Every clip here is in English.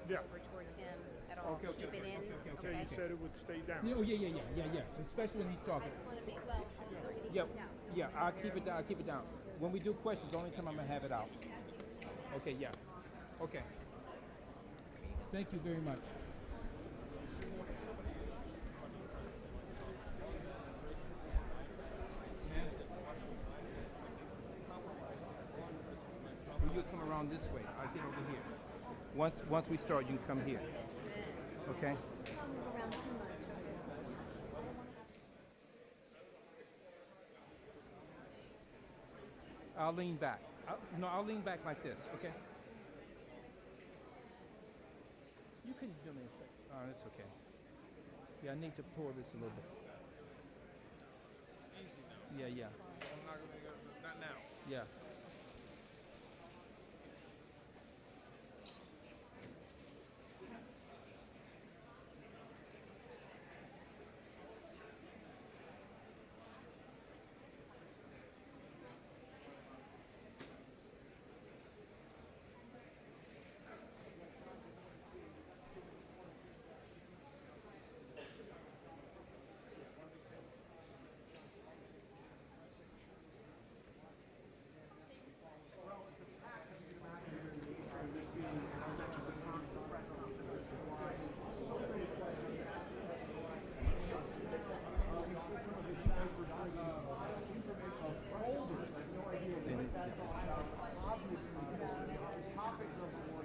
Yeah. over towards him at all. Okay, Keep it in. Okay, you said it would stay down. Oh, yeah. Especially when he's I talking. just want to make, well, we're going to Yep. keep it down. Yeah, I'll keep it down. I'll keep it down. When we do questions, the only time I'm gonna have it out. Okay, yeah. Okay. Thank you very much. Well, you'll come around this way. I'll get over here. Once we start, you can come here. Okay? Don't move around too much. I'll lean back. I'll lean back like this, okay? You can do me a favor. Oh, that's okay. Yeah, I need to pour this a little bit. Easy now. Yeah. I'm not gonna go, not now. Yeah.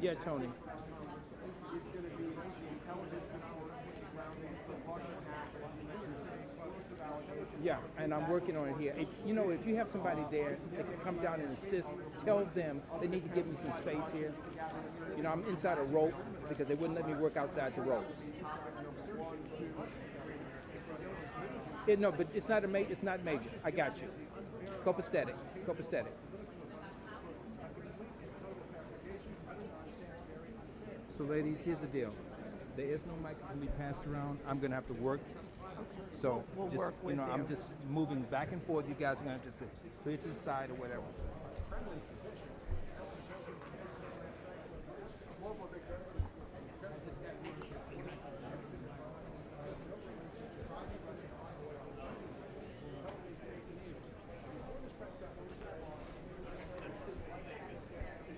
Yeah, Tony. Yeah, and I'm working on it here. If you have somebody there that can come down and assist, tell them they need to give me some space here. I'm inside a rope because they wouldn't let me work outside the rope. No, but it's not it's not major. I got you. Copacetic. So ladies, here's the deal. There is no mic that's gonna be passed around. I'm gonna have to work. So We'll just, work with I'm you. just moving back and forth. You guys are gonna have to clear to the side or whatever.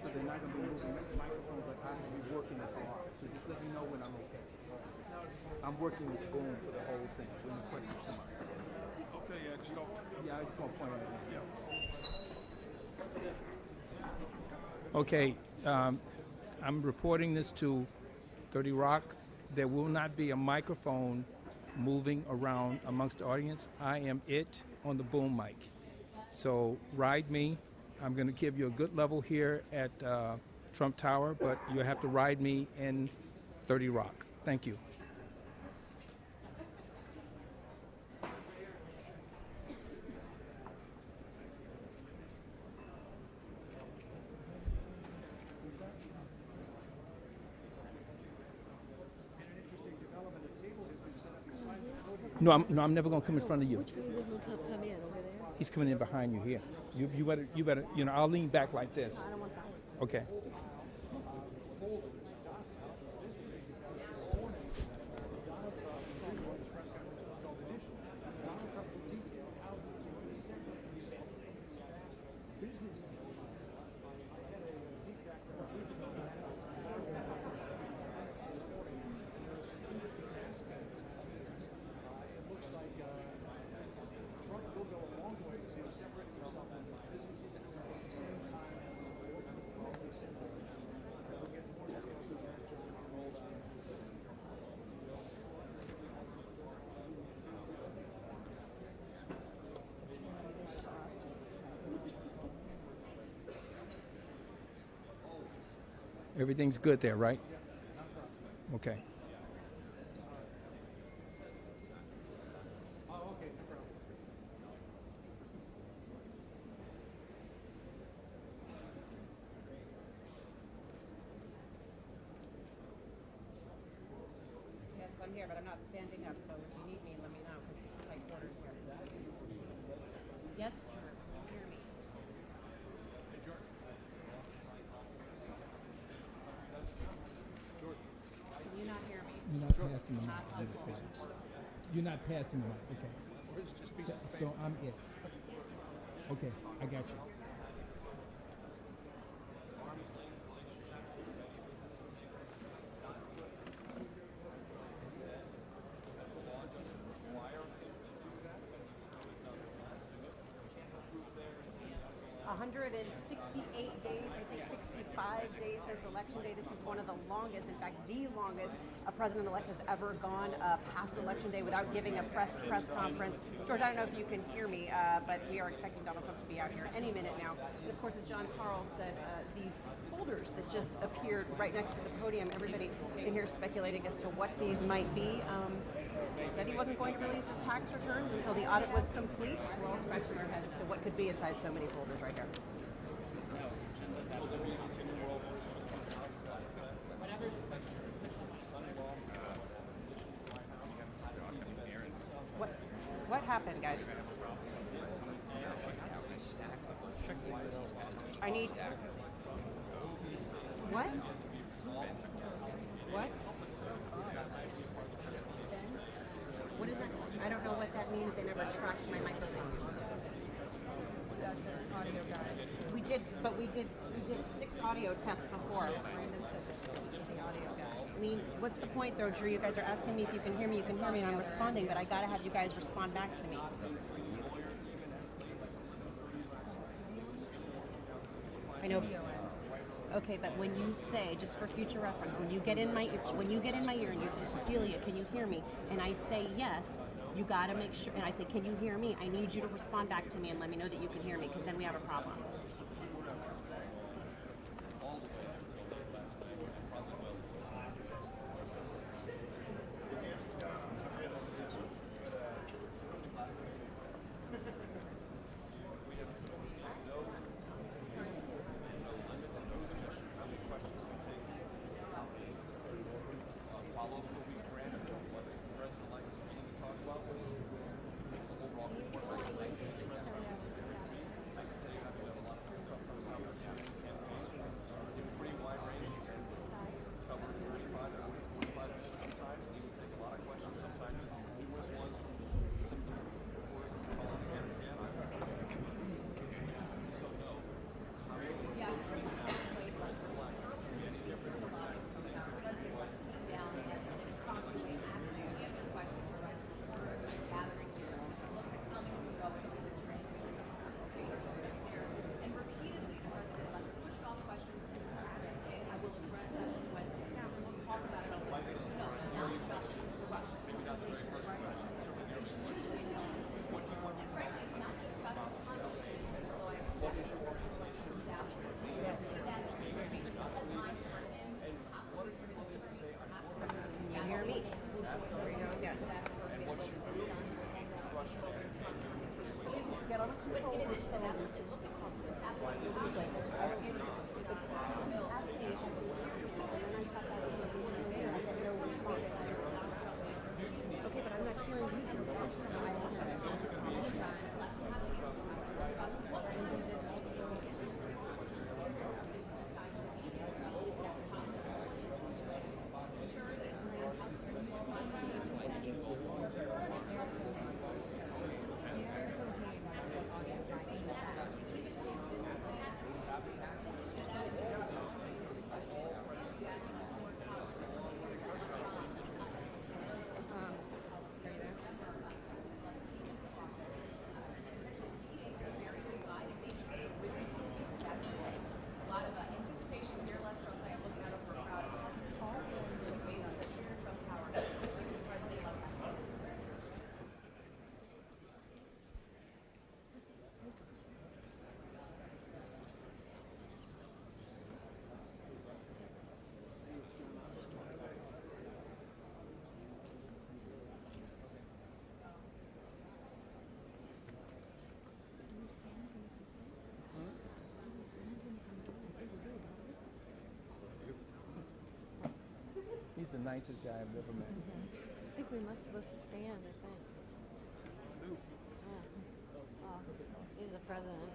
So they're not gonna be moving the microphone, but I will be working this off. So just let me know when I'm okay. I'm working this boom for the whole thing. When the questions come up. Okay, yeah, just go. Yeah, I just want to point it out. Okay, I'm reporting this to 30 Rock. There will not be a microphone moving around amongst the audience. I am it on the boom mic. So ride me. I'm going to give you a good level here at Trump Tower, but you'll have to ride me in 30 Rock. Thank you. No, I'm never going to come in front of you. Which way would he come in? Over there? He's coming in behind you here. You better, I'll lean back like this. I don't want that. Okay. Everything's good there, right? Okay. Yes, I'm here, but I'm not standing up, so if you need me, let me know, because it's tight quarters here. Yes, sure, hear me. passing the mic. You're not passing the mic. Okay. So I'm it. Okay, I got you. 168 days, I think 65 days since Election Day. This is one of the longest, in fact, the longest a president-elect has ever gone past Election Day without giving a press conference. George, I don't know if you can hear me, but we are expecting Donald Trump to be out here any minute now. And of course, as John Carl said, these folders that just appeared right next to the podium, everybody in here speculating as to what these might be. He said he wasn't going to release his tax returns until the audit was complete. We're all scratching our heads as to what could be inside so many folders right here. What happened, guys? I need... What? What? What is that? I don't know what that means. They never tracked my microphone. That's an audio guide. We did 6 audio tests before. Brandon said this is the audio guide. I mean, what's the point though, Drew? You guys are asking me if you can hear me, and I'm responding, but I gotta have you guys respond back to me. I know. Okay, but when you say, just for future reference, when you get in my ear and you say, Cecilia, can you hear me? And I say yes, you gotta make sure. And I say, can you hear me? I need you to respond back to me and let me know that you can hear me, because then we have a problem. He's the nicest guy I've ever met. I think we must supposed to stand, I think. Yeah. Oh, he's the president.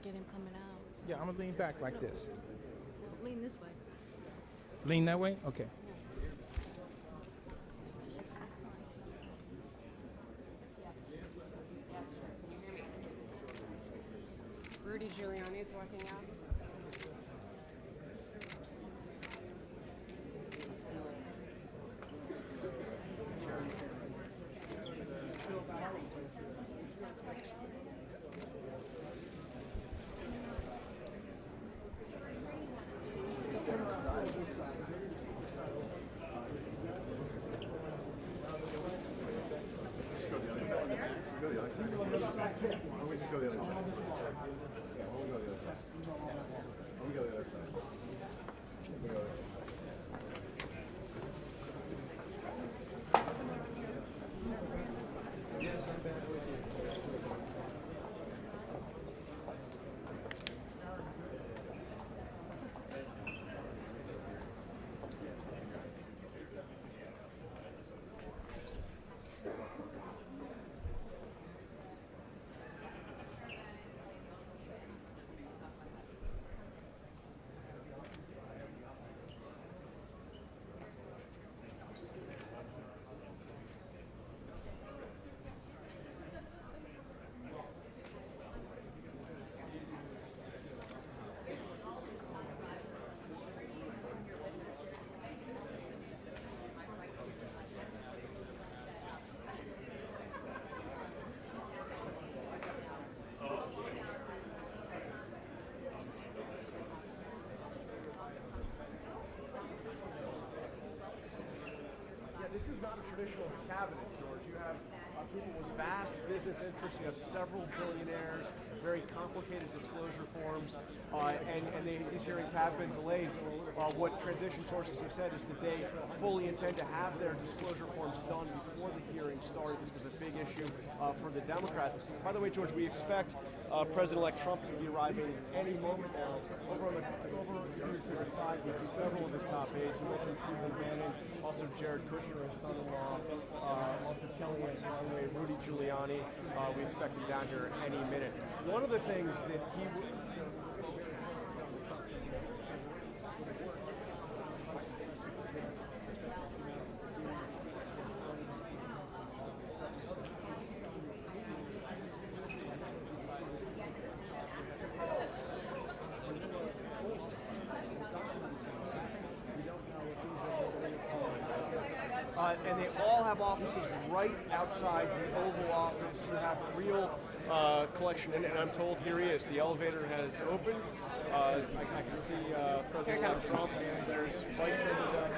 get him coming out. Yeah, I'm gonna lean back like this. Lean this way. Lean that way? Okay. Rudy Giuliani is walking out. This is not a traditional cabinet, George. You have people with vast business interests. You have several billionaires, very complicated disclosure forms, and these hearings have been delayed. What transition sources have said is that they fully intend to have their disclosure forms done before the hearing started. This was a big issue for the Democrats. By the way, George, we expect President-elect Trump to be arriving any moment now. Over here to the side, we see several of his top aides. You mentioned Stephen Bannon, also Jared Kushner, his son-in-law, also Kellyanne Conway, Rudy Giuliani. We expect him down here any minute. One of the things that he and they all have offices right outside the Oval Office. You have a real collection, and I'm told here he is. The elevator has opened. I can see President Trump, and there's Vice President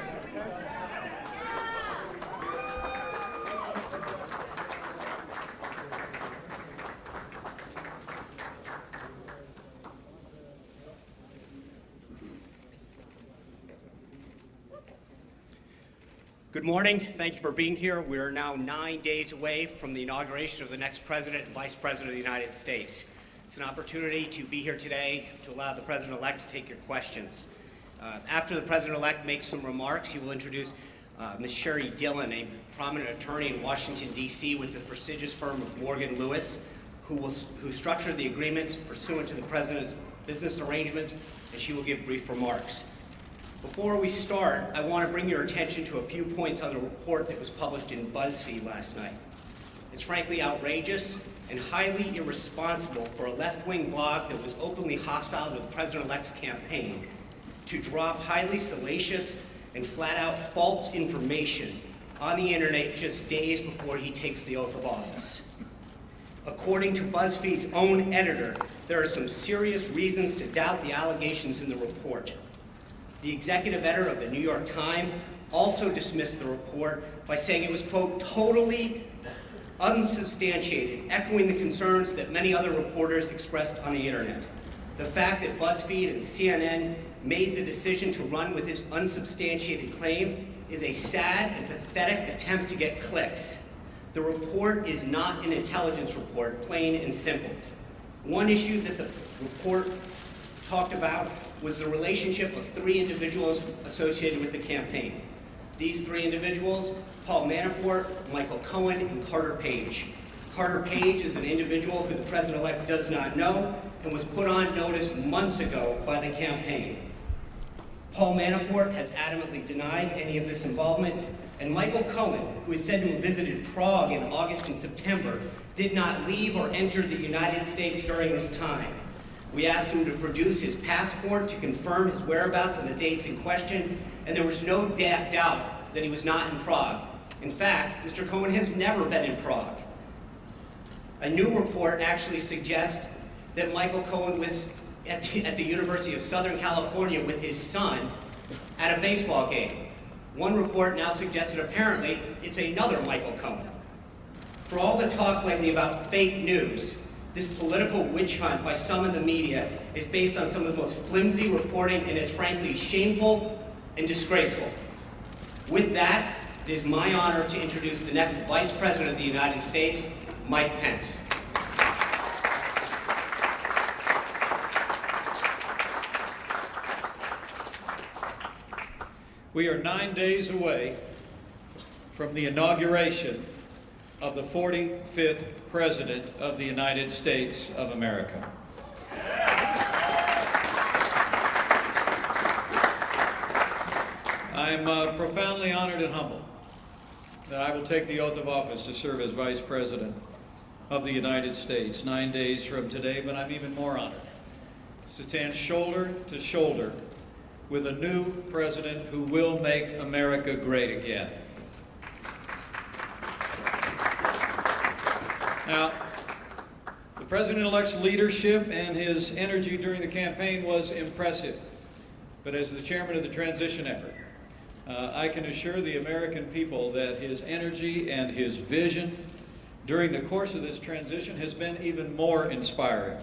Good morning. Thank you for being here. We are now 9 days away from the inauguration of the next President and Vice President of the United States. It's an opportunity to be here today to allow the President-elect to take your questions. After the President-elect makes some remarks, he will introduce Ms. Sherry Dillon, a prominent attorney in Washington, D.C. with the prestigious firm of Morgan Lewis, who structured the agreements pursuant to the President's business arrangement, and she will give brief remarks. Before we start, I want to bring your attention to a few points on the report that was published in BuzzFeed last night. It's frankly outrageous and highly irresponsible for a left-wing blog that was openly hostile to the President-elect's campaign to drop highly salacious and flat-out false information on the internet just days before he takes the oath of office. According to BuzzFeed's own editor, there are some serious reasons to doubt the allegations in the report. The executive editor of the New York Times also dismissed the report by saying it was, quote, totally unsubstantiated, echoing the concerns that many other reporters expressed on the internet. The fact that BuzzFeed and CNN made the decision to run with this unsubstantiated claim is a sad and pathetic attempt to get clicks. The report is not an intelligence report, plain and simple. One issue that the report talked about was the relationship of three individuals associated with the campaign. These three individuals, Paul Manafort, Michael Cohen, and Carter Page. Carter Page is an individual who the president-elect does not know and was put on notice months ago by the campaign. Paul Manafort has adamantly denied any of this involvement, and Michael Cohen, who is said to have visited Prague in August and September, did not leave or enter the United States during this time. We asked him to produce his passport to confirm his whereabouts and the dates in question, and there was no doubt that he was not in Prague. In fact, Mr. Cohen has never been in Prague. A new report actually suggests that Michael Cohen was at the University of Southern California with his son at a baseball game. One report now suggests that apparently it's another Michael Cohen. For all the talk lately about fake news, this political witch hunt by some in the media is based on some of the most flimsy reporting and is frankly shameful and disgraceful. With that, it is my honor to introduce the next Vice President of the United States, Mike Pence. We are 9 days away from the inauguration of the 45th President of the United States of America. I'm profoundly honored and humbled that I will take the oath of office to serve as Vice President of the United States 9 days from today, but I'm even more honored to stand shoulder to shoulder with a new president who will make America great again. Now, the president-elect's leadership and his energy during the campaign was impressive, but as the chairman of the transition effort, I can assure the American people that his energy and his vision during the course of this transition has been even more inspiring.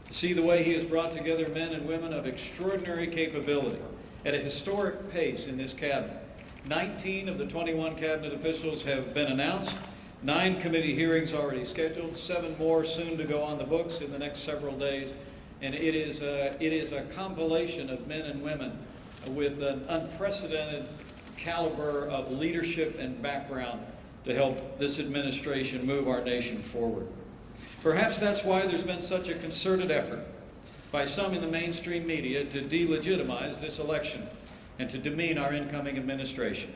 To see the way he has brought together men and women of extraordinary capability at a historic pace in this cabinet. 19 of the 21 cabinet officials have been announced, 9 committee hearings already scheduled, 7 more soon to go on the books in the next several days, and it is a compilation of men and women with an unprecedented caliber of leadership and background to help this administration move our nation forward. Perhaps that's why there's been such a concerted effort by some in the mainstream media to delegitimize this election and to demean our incoming administration.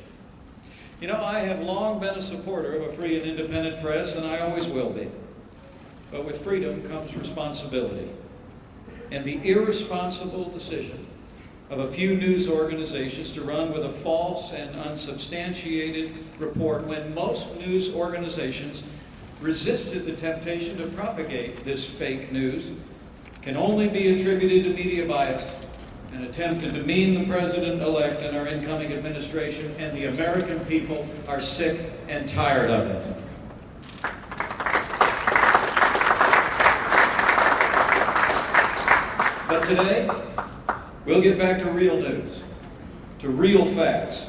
You know, I have long been a supporter of a free and independent press, and I always will be. But with freedom comes responsibility. And the irresponsible decision of a few news organizations to run with a false and unsubstantiated report when most news organizations resisted the temptation to propagate this fake news can only be attributed to media bias, an attempt to demean the president-elect and our incoming administration, and the American people are sick and tired of it. But today, we'll get back to real news, to real facts,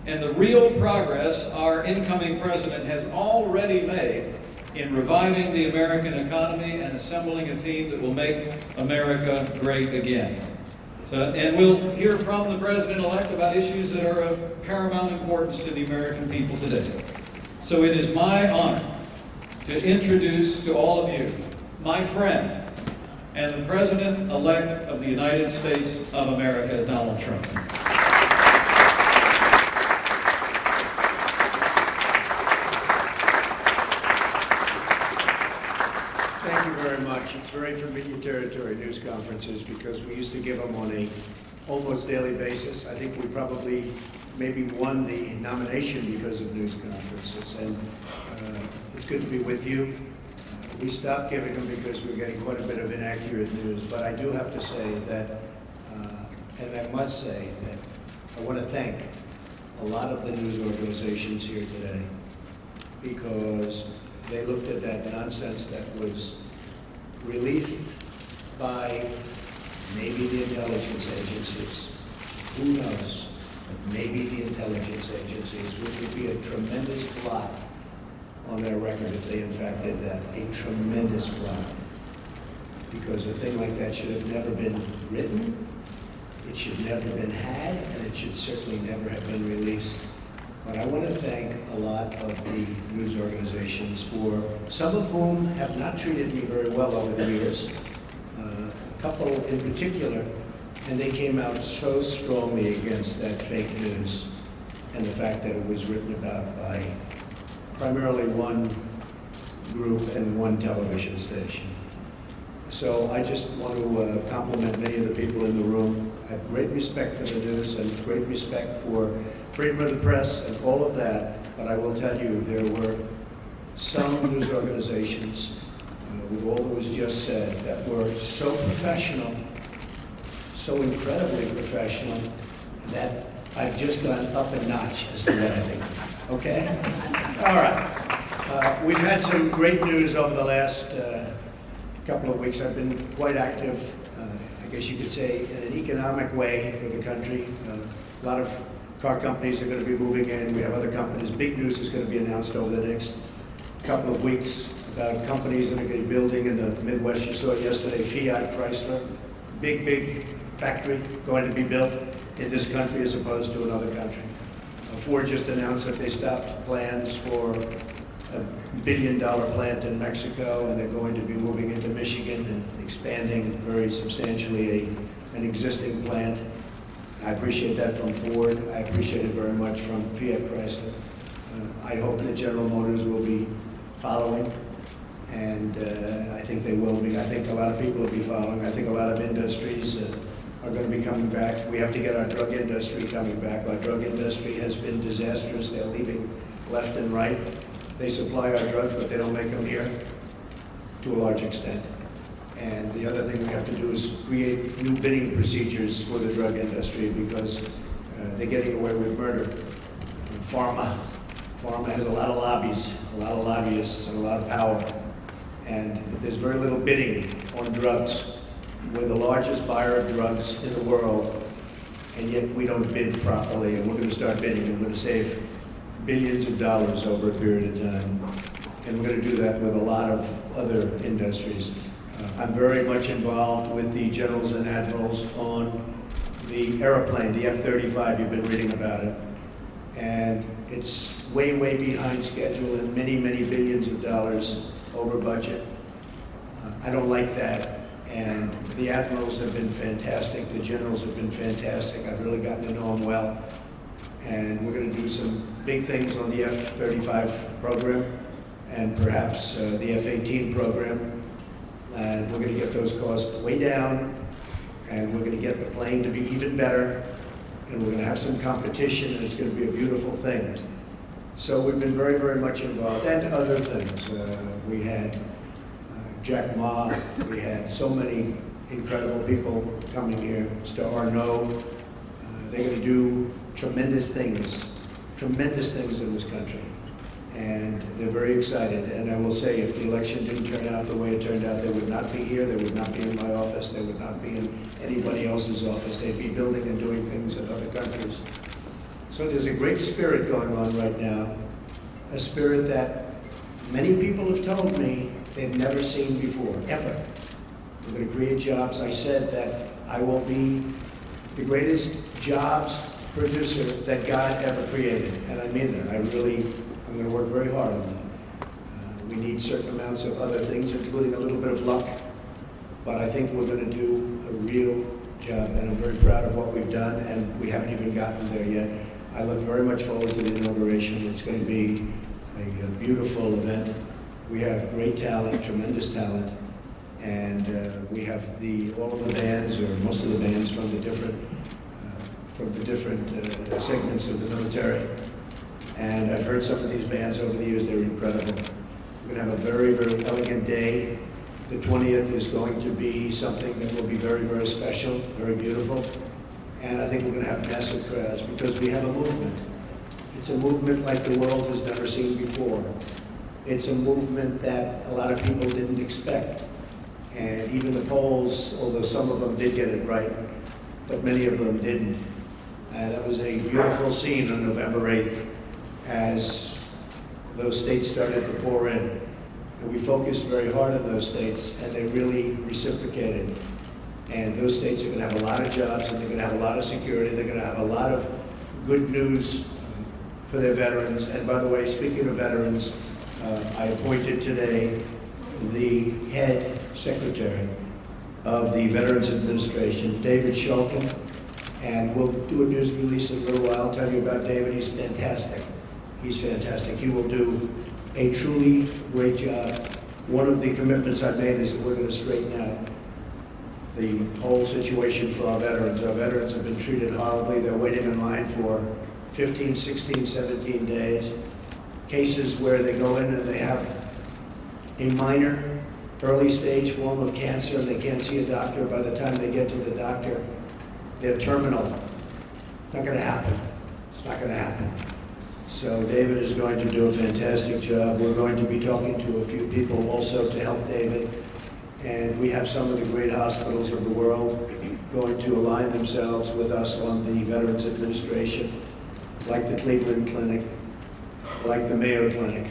and the real progress our incoming president has already made in reviving the American economy and assembling a team that will make America great again. And we'll hear from the president-elect about issues that are of paramount importance to the American people today. So it is my honor to introduce to all of you my friend and the President-elect of the United States of America, Donald Trump. Thank you very much. It's very familiar territory, news conferences, because we used to give them on a almost daily basis. I think we probably maybe won the nomination because of news conferences, and it's good to be with you. We stopped giving them because we were getting quite a bit of inaccurate news, but I do have to say that, and I must say that I want to thank a lot of the news organizations here today, because they looked at that nonsense that was released by maybe the intelligence agencies. Who knows? But maybe the intelligence agencies, which would be a tremendous blot on their record if they in fact did that. A tremendous blot. Because a thing like that should have never been written, it should never have been had, and it should certainly never have been released. But I want to thank a lot of the news organizations, for some of whom have not treated me very well over the years. A couple in particular, and they came out so strongly against that fake news and the fact that it was written about by primarily one group and one television station. So I just want to compliment many of the people in the room. I have great respect for the news and great respect for freedom of the press and all of that, but I will tell you there were some news organizations, with all that was just said, that were so professional, so incredibly professional, that I've just gone up a notch as to what I think. Okay? All right. We've had some great news over the last couple of weeks. I've been quite active, I guess you could say, in an economic way for the country. A lot of car companies are going to be moving in. We have other companies. Big news is going to be announced over the next couple of weeks about companies that are going to be building in the Midwest. You saw it yesterday, Fiat, Chrysler, big factory going to be built in this country as opposed to another country. Ford just announced that they stopped plans for a $1 billion plant in Mexico, and they're going to be moving into Michigan and expanding very substantially an existing plant. I appreciate that from Ford. I appreciate it very much from Fiat Chrysler. I hope that General Motors will be following, and I think they will be. I think a lot of people will be following. I think a lot of industries are going to be coming back. We have to get our drug industry coming back. Our drug industry has been disastrous. They're leaving left and right. They supply our drugs, but they don't make them here to a large extent. And the other thing we have to do is create new bidding procedures for the drug industry, because they're getting away with murder. And pharma has a lot of lobbies, a lot of lobbyists, and a lot of power. And there's very little bidding on drugs. We're the largest buyer of drugs in the world, and yet we don't bid properly, and we're going to start bidding, and we're going to save billions of dollars over a period of time. And we're going to do that with a lot of other industries. I'm very much involved with the generals and admirals on the airplane, the F-35. You've been reading about it. And it's way behind schedule and many billions of dollars over budget. I don't like that. And the admirals have been fantastic. The generals have been fantastic. I've really gotten to know them well. And we're going to do some big things on the F-35 program and perhaps the F-18 program. And we're going to get those costs way down, and we're going to get the plane to be even better, and we're going to have some competition, and it's going to be a beautiful thing. So we've been very much involved, and other things. We had Jack Ma, we had so many incredible people coming here. Mr. Arnaud, they're going to do tremendous things in this country. And they're very excited. And I will say, if the election didn't turn out the way it turned out, they would not be here, they would not be in my office, they would not be in anybody else's office. They'd be building and doing things in other countries. So there's a great spirit going on right now, a spirit that many people have told me they've never seen before, ever. We're going to create jobs. I said that I will be the greatest jobs producer that God ever created, and I mean that. I'm going to work very hard on that. We need certain amounts of other things, including a little bit of luck, but I think we're going to do a real job, and I'm very proud of what we've done, and we haven't even gotten there yet. I look very much forward to the inauguration. It's going to be a beautiful event. We have great talent, tremendous talent, and we have all of the bands, or most of the bands, from the different segments of the military. And I've heard some of these bands over the years. They're incredible. We're going to have a very elegant day. The 20th is going to be something that will be very special, very beautiful. And I think we're going to have massive crowds because we have a movement. It's a movement like the world has never seen before. It's a movement that a lot of people didn't expect. And even the polls, although some of them did get it right, but many of them didn't. That was a beautiful scene on November 8th. As those states started to pour in. And we focused very hard on those states, and they really reciprocated. And those states are going to have a lot of jobs, and they're going to have a lot of security. They're going to have a lot of good news for their veterans. And by the way, speaking of veterans, I appointed today the head secretary of the Veterans Administration, David Shulkin, and we'll do a news release in a little while. I'll tell you about David. He's fantastic. He's fantastic. He will do a truly great job. One of the commitments I've made is that we're going to straighten out the whole situation for our veterans. Our veterans have been treated horribly. They're waiting in line for 15, 16, 17 days. Cases where they go in and they have a minor early stage form of cancer and they can't see a doctor. By the time they get to the doctor, they're terminal. It's not going to happen. It's not going to happen. So David is going to do a fantastic job. We're going to be talking to a few people also to help David. And we have some of the great hospitals of the world going to align themselves with us on the Veterans Administration, like the Cleveland Clinic, like the Mayo Clinic,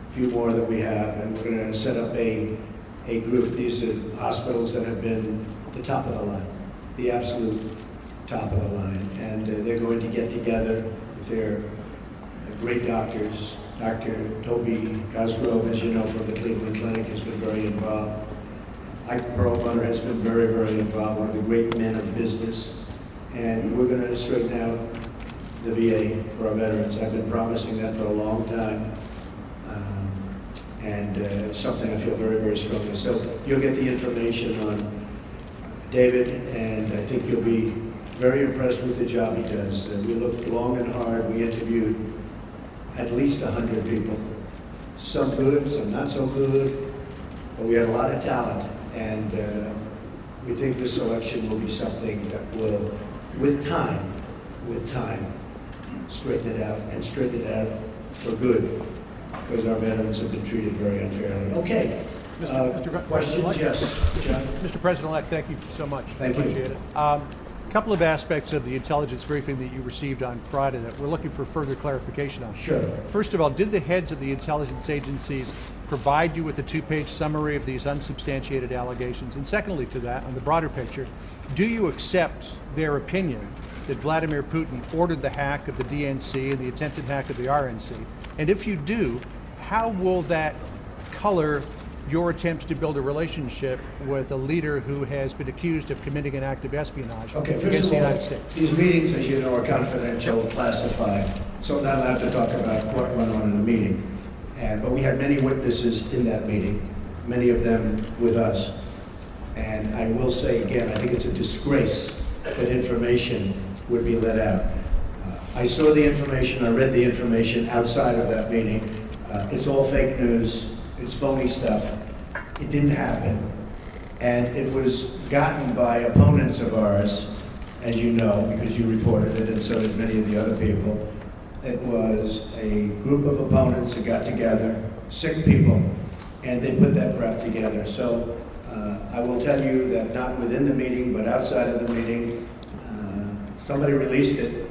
a few more that we have. And we're going to set up a group. These are hospitals that have been the top of the line, the absolute top of the line. And they're going to get together with their great doctors. Dr. Toby Cosgrove, as you know, from the Cleveland Clinic, has been very involved. Ike Perlmutter has been very, very involved, one of the great men of business. And we're going to straighten out the VA for our veterans. I've been promising that for a long time. And something I feel very, very strongly. So you'll get the information on David, and I think you'll be very impressed with the job he does. We looked long and hard. We interviewed at least 100 people. Some good, some not so good, but we had a lot of talent. And we think this election will be something that will, with time, straighten it out, and straighten it out for good, because our veterans have been treated very unfairly. Okay. Questions? Yes, John? Mr. President-elect, thank you so much. Thank you. Appreciate it. A couple of aspects of the intelligence briefing that you received on Friday that we're looking for further clarification on. Sure. First of all, did the heads of the intelligence agencies provide you with a two-page summary of these unsubstantiated allegations? And secondly to that, on the broader picture, do you accept their opinion that Vladimir Putin ordered the hack of the DNC and the attempted hack of the RNC? And if you do, how will that color your attempts to build a relationship with a leader who has been accused of committing an act of espionage against the United States? These meetings, as you know, are confidential, classified, so I'm not allowed to talk about what went on in the meeting. But we had many witnesses in that meeting, many of them with us. And I will say again, I think it's a disgrace that information would be let out. I saw the information, I read the information outside of that meeting. It's all fake news, it's phony stuff. It didn't happen. And it was gotten by opponents of ours, as you know, because you reported it, and so did many of the other people. It was a group of opponents that got together, sick people, and they put that crap together. So I will tell you that not within the meeting, but outside of the meeting, somebody released it.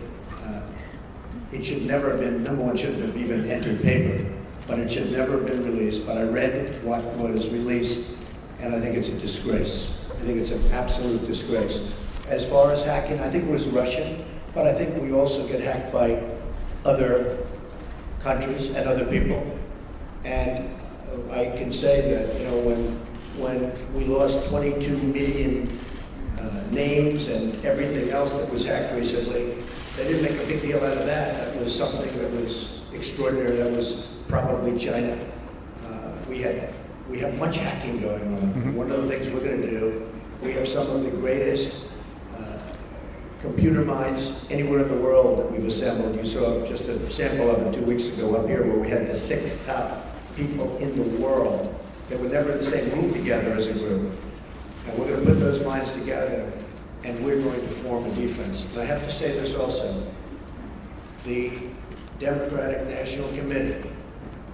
It should never have been, number one, shouldn't have even entered paper, but it should never have been released. But I read what was released, and I think it's a disgrace. I think it's an absolute disgrace. As far as hacking, I think it was Russian, but I think we also get hacked by other countries and other people. And I can say that, you know, when we lost 22 million names and everything else that was hacked recently, they didn't make a big deal out of that. That was something that was extraordinary. That was probably China. We have much hacking going on. Mm-hmm. One of the things we're going to do, we have some of the greatest computer minds anywhere in the world that we've assembled. You saw just a sample of it 2 weeks ago up here, where we had the 6 top people in the world that were never in the same room together as a group. And we're going to put those minds together, and we're going to form a defense. And I have to say this also. The Democratic National Committee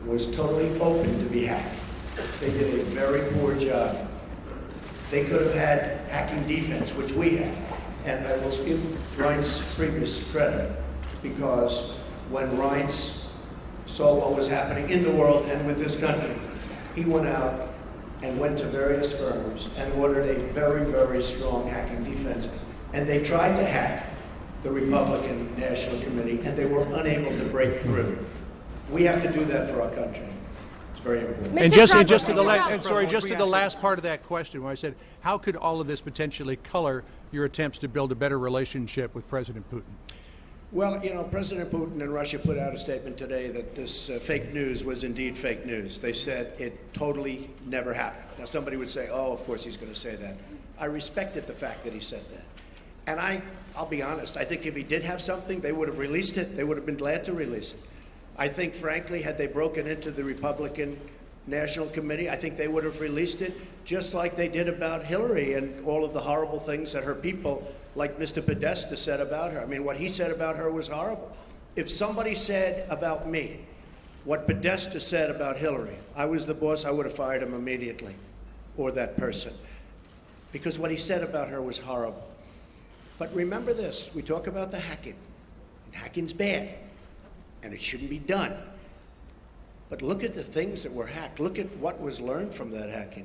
was totally open to be hacked. They did a very poor job. They could have had hacking defense, which we had. And I will give Reince Priebus credit, because when Reince saw what was happening in the world and with this country, he went out and went to various firms and ordered a very, very strong hacking defense. And they tried to hack the Republican National Committee, and they were unable to break through. We have to do that for our country. It's very important. And just to the last part of that question, when I said, how could all of this potentially color your attempts to build a better relationship with President Putin? Well, you know, President Putin and Russia put out a statement today that this fake news was indeed fake news. They said it totally never happened. Now, somebody would say, oh, of course he's going to say that. I respected the fact that he said that. And I'll be honest, I think if he did have something, they would have released it. They would have been glad to release it. I think, frankly, had they broken into the Republican National Committee, I think they would have released it, just like they did about Hillary and all of the horrible things that her people, like Mr. Podesta, said about her. I mean, what he said about her was horrible. If somebody said about me what Podesta said about Hillary, I was the boss, I would have fired him immediately, or that person, because what he said about her was horrible. But remember this, we talk about the hacking. Hacking's bad, and it shouldn't be done. But look at the things that were hacked. Look at what was learned from that hacking.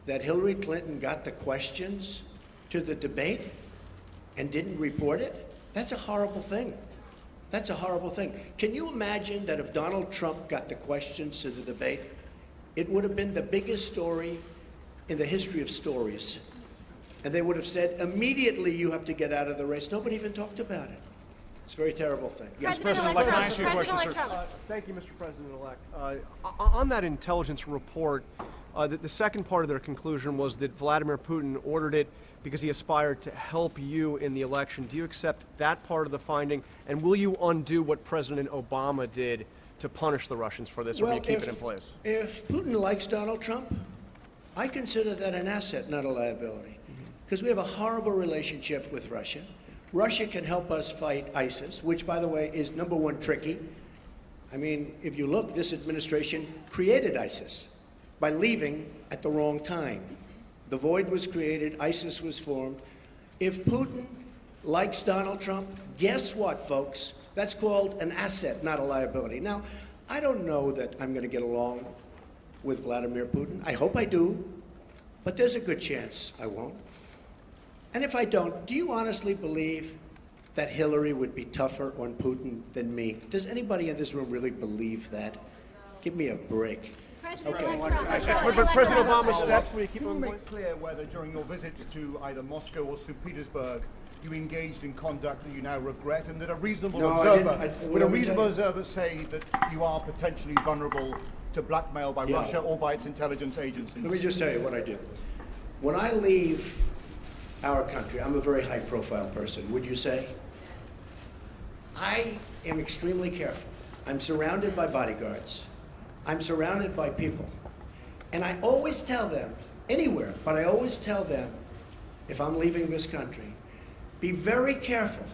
That Hillary Clinton got the questions to the debate and didn't report it? That's a horrible thing. That's a horrible thing. Can you imagine that if Donald Trump got the questions to the debate, it would have been the biggest story in the history of stories. And they would have said, immediately you have to get out of the race. Nobody even talked about it. It's a very terrible thing. Yes, President-elect President-elect, can I ask you a question, President-elect sir? Thank you, Mr. President-elect. On that intelligence report, the second part of their conclusion was that Vladimir Putin ordered it because he aspired to help you in the election. Do you accept that part of the finding? And will you undo what President Obama did to punish the Russians for this, or will you keep it in place? If Putin likes Donald Trump, I consider that an asset, not a liability. Because we have a horrible relationship with Russia. Russia can help us fight ISIS, which, by the way, is number one tricky. I mean, if you look, this administration created ISIS by leaving at the wrong time. The void was created, ISIS was formed. If Putin likes Donald Trump, guess what, folks? That's called an asset, not a liability. Now, I don't know that I'm going to get along with Vladimir Putin. I hope I do, but there's a good chance I won't. And if I don't, do you honestly believe that Hillary would be tougher on Putin than me? Does anybody in this room really believe that? Give me a break. Okay. But President Obama's steps, will you keep Can you on make clear whether during your visits to either Moscow or St. Petersburg you engaged in conduct that you now regret, and that a reasonable would a reasonable observer say that you are potentially vulnerable to blackmail by Russia or by its intelligence agencies? Let me just tell you what I do. When I leave our country, I'm a very high-profile person, would you say? I am extremely careful. I'm surrounded by bodyguards. I'm surrounded by people. And I always tell them, anywhere, but I always tell them, if I'm leaving this country, be very careful,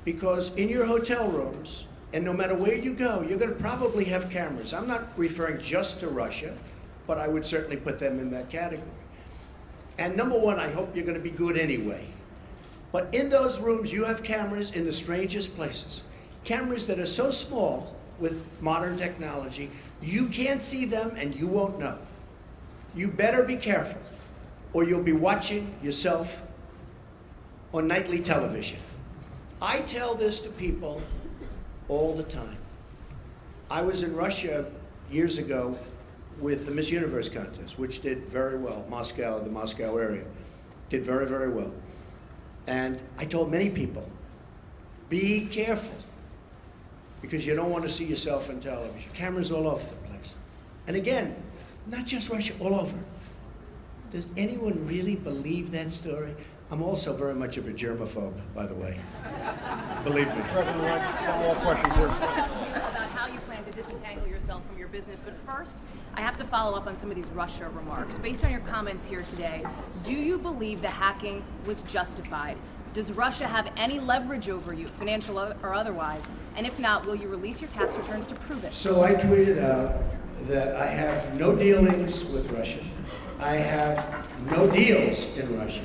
because in your hotel rooms, and no matter where you go, you're going to probably have cameras. I'm not referring just to Russia, but I would certainly put them in that category. And number one, I hope you're going to be good anyway. But in those rooms, you have cameras in the strangest places. Cameras that are so small with modern technology, you can't see them and you won't know. You better be careful, or you'll be watching yourself on nightly television. I tell this to people all the time. I was in Russia years ago with the Miss Universe contest, which did very well. Moscow, the Moscow area, did very, very well. And I told many people, be careful, because you don't want to see yourself on television. Cameras all over the place. And again, not just Russia, all over. Does anyone really believe that story? I'm also very much of a germaphobe, by the way. Believe me. One more question, sir. About how you plan to disentangle yourself from your business, but first, I have to follow up on some of these Russia remarks. Based on your comments here today, do you believe the hacking was justified? Does Russia have any leverage over you, financial or otherwise? And if not, will you release your tax returns to prove it? So I tweeted out that I have no dealings with Russia. I have no deals in Russia.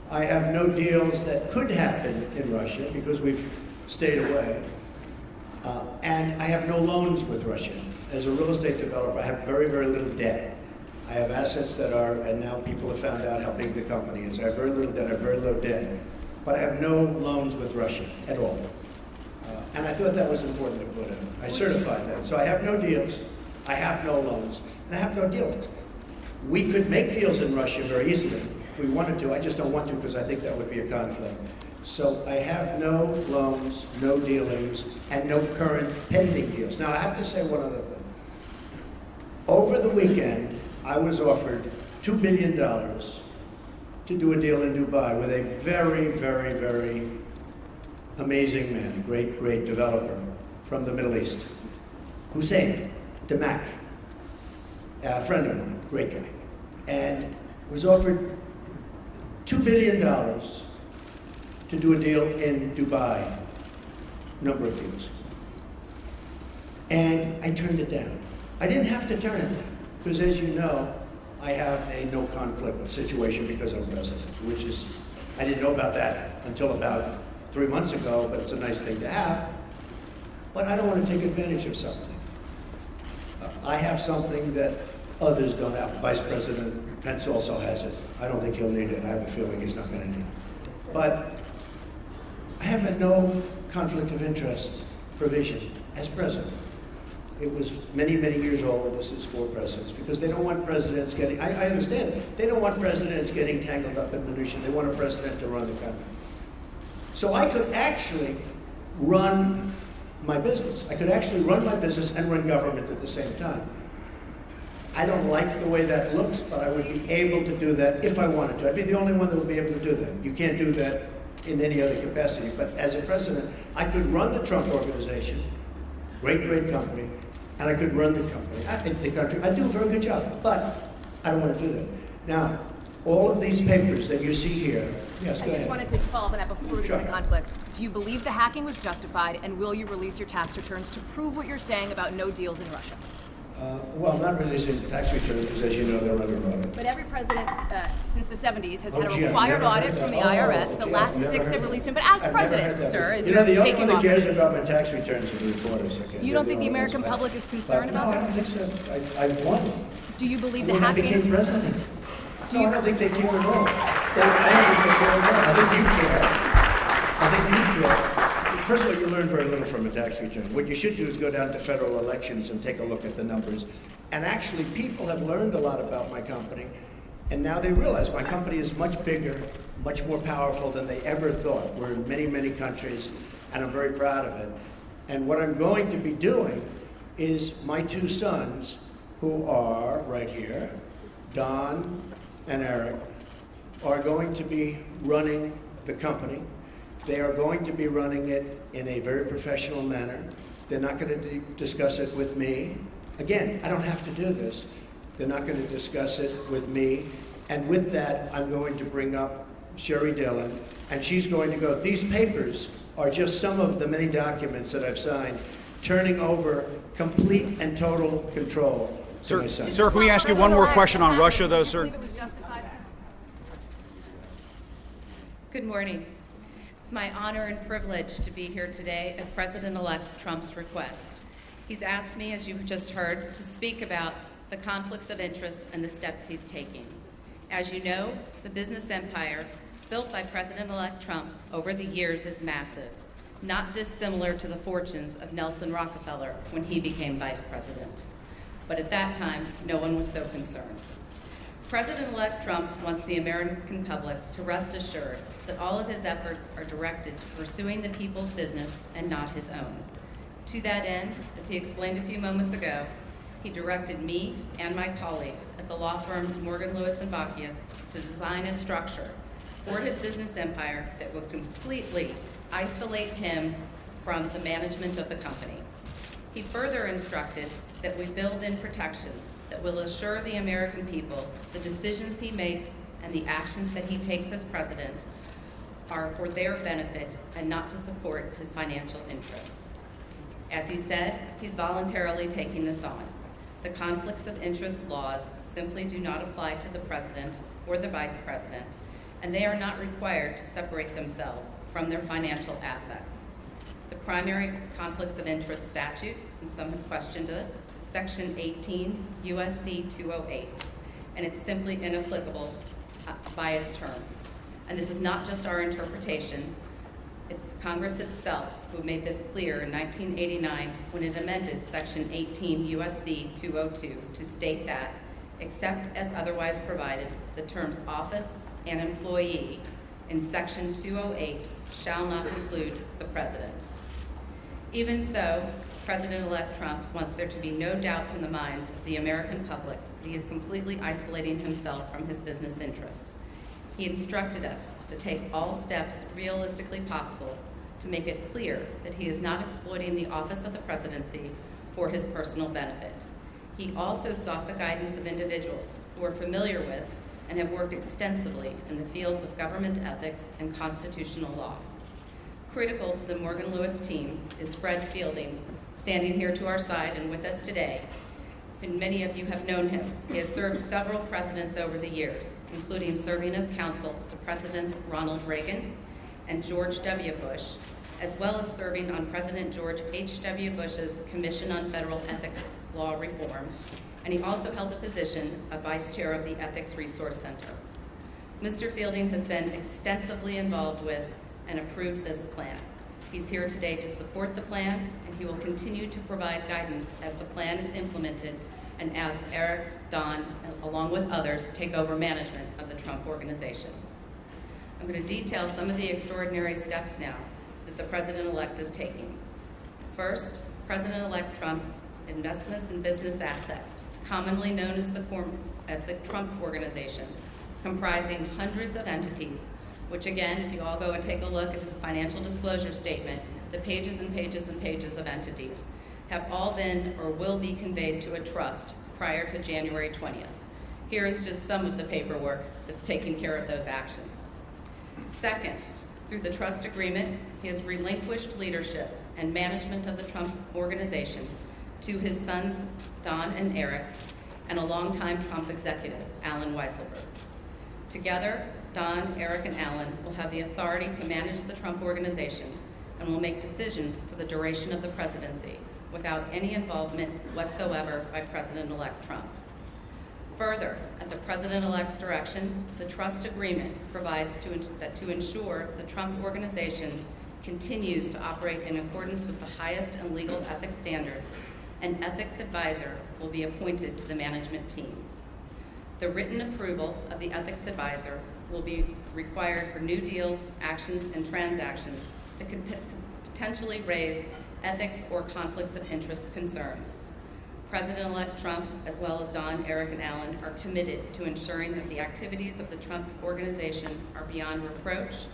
I have no deals that could happen in Russia because we've stayed away. And I have no loans with Russia. As a real estate developer, I have very, very little debt. I have assets that are, and now people have found out how big the company is. I have very little debt, I have very low debt. but I have no loans with Russia at all. And I thought that was important to put in. I certified that. So I have no deals, I have no loans, and I have no dealings. We could make deals in Russia very easily if we wanted to. I just don't want to because I think that would be a conflict. So I have no loans, no dealings, and no current pending deals. Now I have to say one other thing. Over the weekend, I was offered $2 billion to do a deal in Dubai with a very, very, very amazing man, great developer from the Middle East, Hussein Damak, a friend of mine, great guy, and was offered $2 billion to do a deal in Dubai, number of deals. And I turned it down. I didn't have to turn it down, because as you know, I have a no conflict situation because I'm president, which is, I didn't know about that until about 3 months ago, but it's a nice thing to have. But I don't want to take advantage of something. I have something that others don't have. Vice President Pence also has it. I don't think he'll need it. I have a feeling he's not going to need it. But I have a no conflict of interest provision as president. It was many, many years old. This is for presidents, because they don't want presidents getting, I understand, they don't want presidents getting tangled up in minutiae. They want a president to run the country. So I could actually run my business. I could actually run my business and run government at the same time. I don't like the way that looks, but I would be able to do that if I wanted to. I'd be the only one that would be able to do that. You can't do that in any other capacity. But as a president, I could run the Trump Organization, great company, and I could run the company, the country. I do a very good job, but I don't want to do that. Now, all of these papers that you see here, yes, go ahead. I just wanted to follow up on that before we get to the conflicts. Do you believe the hacking was justified, and will you release your tax returns to prove what you're saying about no deals in Russia? Well, not releasing tax returns because, as you know, they're under audit. But every president since the 70s has had a required audit from the IRS. The last 6 have released him. But as president, sir, as you're taking office. You know, the only one that cares about my tax returns are the reporters. You don't think the American public is concerned about that? No, I don't think so. I want them. Do you believe the when hacking? I became president. No, I don't think they care at all. I don't think they care at all. I think you care. I think you care. First of all, you learn very little from a tax return. What you should do is go down to federal elections and take a look at the numbers. And actually, people have learned a lot about my company, and now they realize my company is much bigger, much more powerful than they ever thought. We're in many, many countries, and I'm very proud of it. And what I'm going to be doing is my 2 sons, who are right here, Don and Eric, are going to be running the company. They are going to be running it in a very professional manner. They're not going to discuss it with me. Again, I don't have to do this. They're not going to discuss it with me. And with that, I'm going to bring up Sherry Dillon, and she's going to go, these papers are just some of the many documents that I've signed, turning over complete and total control to my son. Sir, can we ask you one more question on Russia, though, sir? Good morning. It's my honor and privilege to be here today at President-elect Trump's request. He's asked me, as you just heard, to speak about the conflicts of interest and the steps he's taking. As you know, the business empire built by President-elect Trump over the years is massive, not dissimilar to the fortunes of Nelson Rockefeller when he became vice president. But at that time, no one was so concerned. President-elect Trump wants the American public to rest assured that all of his efforts are directed to pursuing the people's business and not his own. To that end, as he explained a few moments ago, he directed me and my colleagues at the law firm Morgan, Lewis & Bockius to design a structure for his business empire that would completely isolate him from the management of the company. He further instructed that we build in protections that will assure the American people the decisions he makes and the actions that he takes as president are for their benefit and not to support his financial interests. As he said, he's voluntarily taking this on. The conflicts of interest laws simply do not apply to the president or the vice president, and they are not required to separate themselves from their financial assets. The primary conflicts of interest statute, since some have questioned this, is Section 18 USC 208, and it's simply inapplicable by its terms. And this is not just our interpretation. It's Congress itself who made this clear in 1989 when it amended Section 18 U.S.C. 202 to state that, except as otherwise provided, the terms office and employee in Section 208 shall not include the President. Even so, President-elect Trump wants there to be no doubt in the minds of the American public that he is completely isolating himself from his business interests. He instructed us to take all steps realistically possible to make it clear that he is not exploiting the office of the presidency for his personal benefit. He also sought the guidance of individuals who are familiar with and have worked extensively in the fields of government ethics and constitutional law. Critical to the Morgan Lewis team is Fred Fielding, standing here to our side and with us today. And many of you have known him. He has served several presidents over the years, including serving as counsel to Presidents Ronald Reagan and George W. Bush, as well as serving on President George H.W. Bush's Commission on Federal Ethics Law Reform, and he also held the position of Vice Chair of the Ethics Resource Center. Mr. Fielding has been extensively involved with and approved this plan. He's here today to support the plan, and he will continue to provide guidance as the plan is implemented and as Eric, Don, along with others, take over management of the Trump Organization. I'm going to detail some of the extraordinary steps now that the President-elect is taking. First, President-elect Trump's investments in business assets, commonly known as the Trump Organization, comprising hundreds of entities, which again, if you all go and take a look at his financial disclosure statement, the pages and pages and pages of entities have all been or will be conveyed to a trust prior to January 20th. Here is just some of the paperwork that's taking care of those actions. Second, through the trust agreement, he has relinquished leadership and management of the Trump Organization to his sons, Don and Eric, and a longtime Trump executive, Alan Weisselberg. Together, Don, Eric, and Alan will have the authority to manage the Trump Organization and will make decisions for the duration of the presidency without any involvement whatsoever by President-elect Trump. Further, at the President-elect's direction, the trust agreement provides to ensure the Trump Organization continues to operate in accordance with the highest and legal ethics standards, an ethics advisor will be appointed to the management team. The written approval of the ethics advisor will be required for new deals, actions, and transactions that could potentially raise ethics or conflicts of interest concerns. President-elect Trump, as well as Don, Eric, and Alan, are committed to ensuring that the activities of the Trump Organization are beyond reproach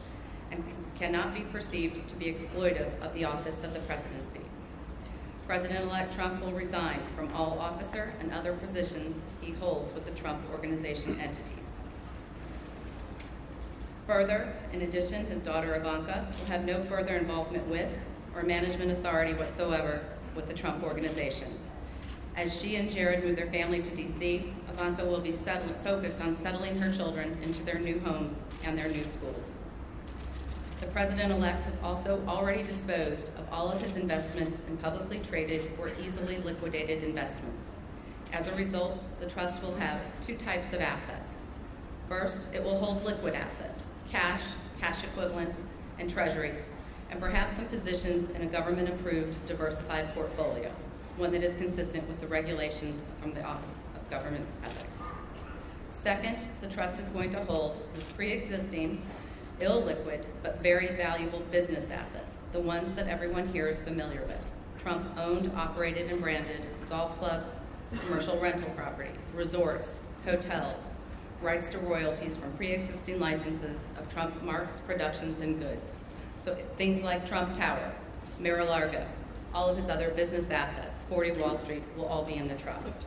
and cannot be perceived to be exploitive of the office of the presidency. President-elect Trump will resign from all officer and other positions he holds with the Trump Organization entities. Further, in addition, his daughter Ivanka will have no further involvement with or management authority whatsoever with the Trump Organization. As she and Jared move their family to D.C., Ivanka will be focused on settling her children into their new homes and their new schools. The President-elect has also already disposed of all of his investments in publicly traded or easily liquidated investments. As a result, the trust will have two types of assets. First, it will hold liquid assets, cash, cash equivalents, and treasuries, and perhaps some positions in a government-approved diversified portfolio, one that is consistent with the regulations from the Office of Government Ethics. Second, the trust is going to hold this pre-existing, illiquid, but very valuable business assets, the ones that everyone here is familiar with. Trump-owned, operated, and branded golf clubs, commercial rental property, resorts, hotels, rights to royalties from pre-existing licenses of Trump marks, productions, and goods. So things like Trump Tower, Mar-a-Lago, all of his other business assets, 40 Wall Street, will all be in the trust.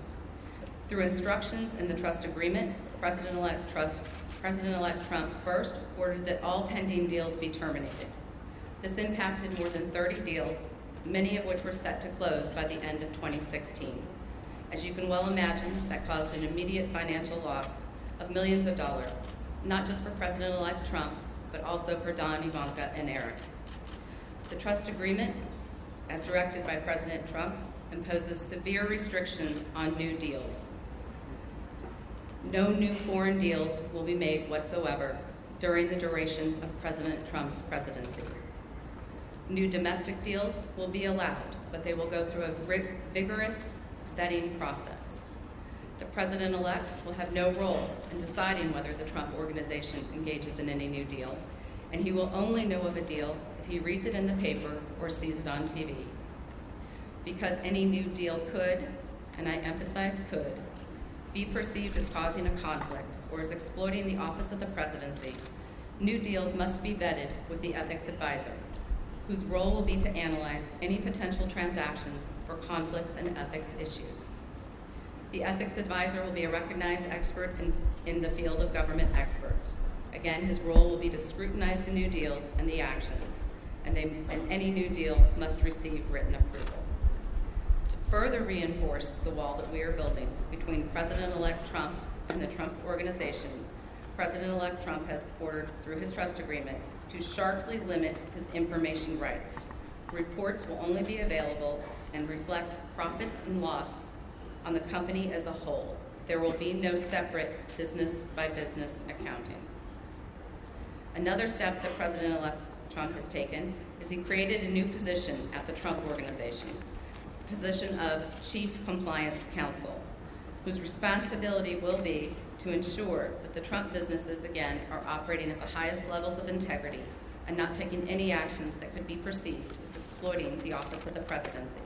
Through instructions in the trust agreement, President-elect Trump first ordered that all pending deals be terminated. This impacted more than 30 deals, many of which were set to close by the end of 2016. As you can well imagine, that caused an immediate financial loss of millions of dollars, not just for President-elect Trump, but also for Don, Ivanka, and Eric. The trust agreement, as directed by President Trump, imposes severe restrictions on new deals. No new foreign deals will be made whatsoever. during the duration of President Trump's presidency. New domestic deals will be allowed, but they will go through a vigorous vetting process. The president-elect will have no role in deciding whether the Trump Organization engages in any new deal, and he will only know of a deal if he reads it in the paper or sees it on TV. Because any new deal could, and I emphasize could, be perceived as causing a conflict or as exploiting the office of the presidency, new deals must be vetted with the ethics advisor, whose role will be to analyze any potential transactions for conflicts and ethics issues. The ethics advisor will be a recognized expert in the field of government experts. Again, his role will be to scrutinize the new deals and the actions, and any new deal must receive written approval. To further reinforce the wall that we are building between President-elect Trump and the Trump Organization, President-elect Trump has ordered, through his trust agreement, to sharply limit his information rights. Reports will only be available and reflect profit and loss on the company as a whole. There will be no separate business-by-business accounting. Another step that President-elect Trump has taken is he created a new position at the Trump Organization, the position of Chief Compliance Counsel, whose responsibility will be to ensure that the Trump businesses, again, are operating at the highest levels of integrity and not taking any actions that could be perceived as exploiting the office of the presidency.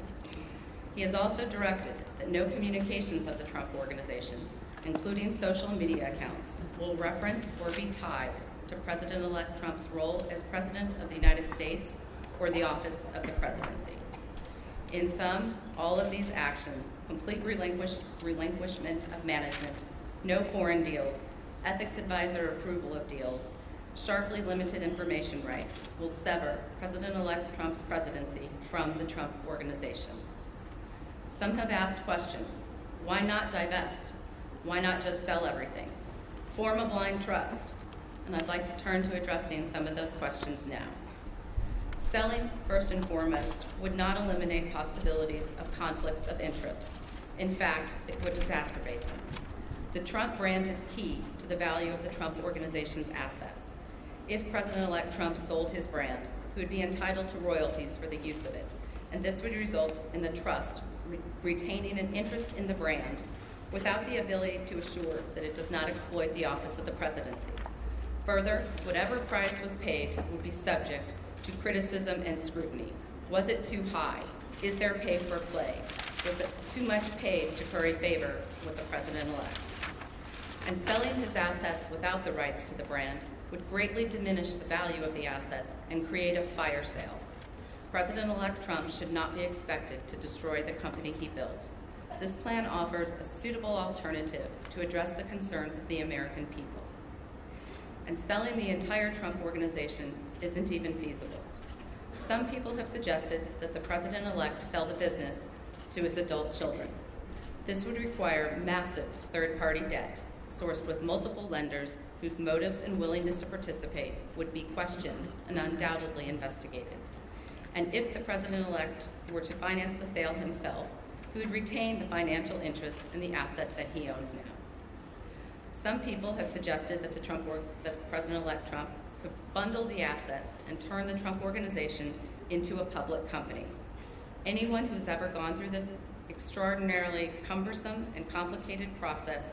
He has also directed that no communications of the Trump Organization, including social media accounts, will reference or be tied to President-elect Trump's role as President of the United States or the office of the presidency. In sum, all of these actions, complete relinquishment of management, no foreign deals, ethics advisor approval of deals, sharply limited information rights, will sever President-elect Trump's presidency from the Trump Organization. Some have asked questions. Why not divest? Why not just sell everything? Form a blind trust. And I'd like to turn to addressing some of those questions now. Selling, first and foremost, would not eliminate possibilities of conflicts of interest. In fact, it would exacerbate them. The Trump brand is key to the value of the Trump Organization's assets. If President-elect Trump sold his brand, he would be entitled to royalties for the use of it, and this would result in the trust retaining an interest in the brand without the ability to assure that it does not exploit the office of the presidency. Further, whatever price was paid would be subject to criticism and scrutiny. Was it too high? Is there pay for play? Was it too much paid to curry favor with the president-elect? And selling his assets without the rights to the brand would greatly diminish the value of the assets and create a fire sale. President-elect Trump should not be expected to destroy the company he built. This plan offers a suitable alternative to address the concerns of the American people. And selling the entire Trump Organization isn't even feasible. Some people have suggested that the president-elect sell the business to his adult children. This would require massive third-party debt, sourced with multiple lenders whose motives and willingness to participate would be questioned and undoubtedly investigated. And if the president-elect were to finance the sale himself, he would retain the financial interest in the assets that he owns now. Some people have suggested that President-elect Trump could bundle the assets and turn the Trump Organization into a public company. Anyone who's ever gone through this extraordinarily cumbersome and complicated process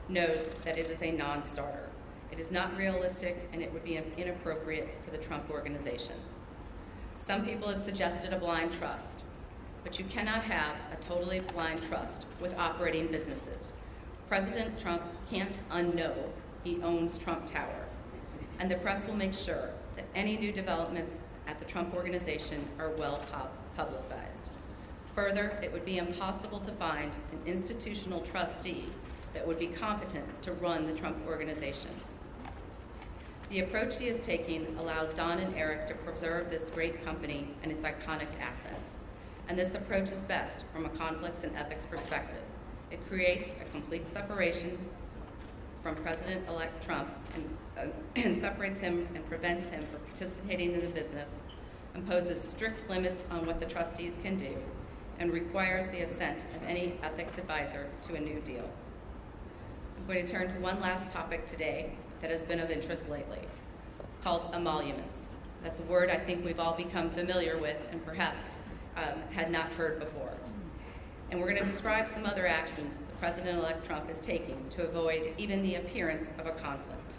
knows that it is a non-starter. It is not realistic, and it would be inappropriate for the Trump Organization. Some people have suggested a blind trust, but you cannot have a totally blind trust with operating businesses. President Trump can't unknow he owns Trump Tower, and the press will make sure that any new developments at the Trump Organization are well publicized. Further, it would be impossible to find an institutional trustee that would be competent to run the Trump Organization. The approach he is taking allows Don and Eric to preserve this great company and its iconic assets. And this approach is best from a conflicts and ethics perspective. It creates a complete separation from President-elect Trump and separates him and prevents him from participating in the business, imposes strict limits on what the trustees can do, and requires the assent of any ethics advisor to a new deal. I'm going to turn to one last topic today that has been of interest lately, called emoluments. That's a word I think we've all become familiar with and perhaps had not heard before. And we're going to describe some other actions the President-elect Trump is taking to avoid even the appearance of a conflict.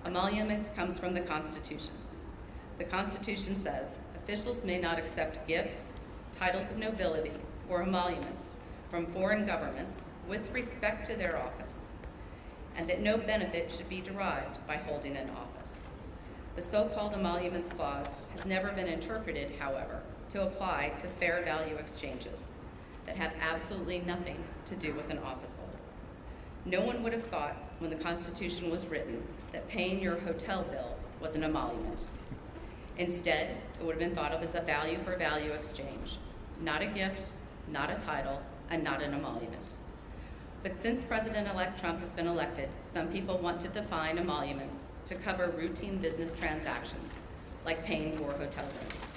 Emoluments comes from the Constitution. The Constitution says officials may not accept gifts, titles of nobility, or emoluments from foreign governments with respect to their office, and that no benefit should be derived by holding an office. The so-called emoluments clause has never been interpreted, however, to apply to fair value exchanges that have absolutely nothing to do with an office holder. No one would have thought when the Constitution was written that paying your hotel bill was an emolument. Instead, it would have been thought of as a value for value exchange, not a gift, not a title, and not an emolument. But since President-elect Trump has been elected, some people want to define emoluments to cover routine business transactions, like paying for hotel rooms.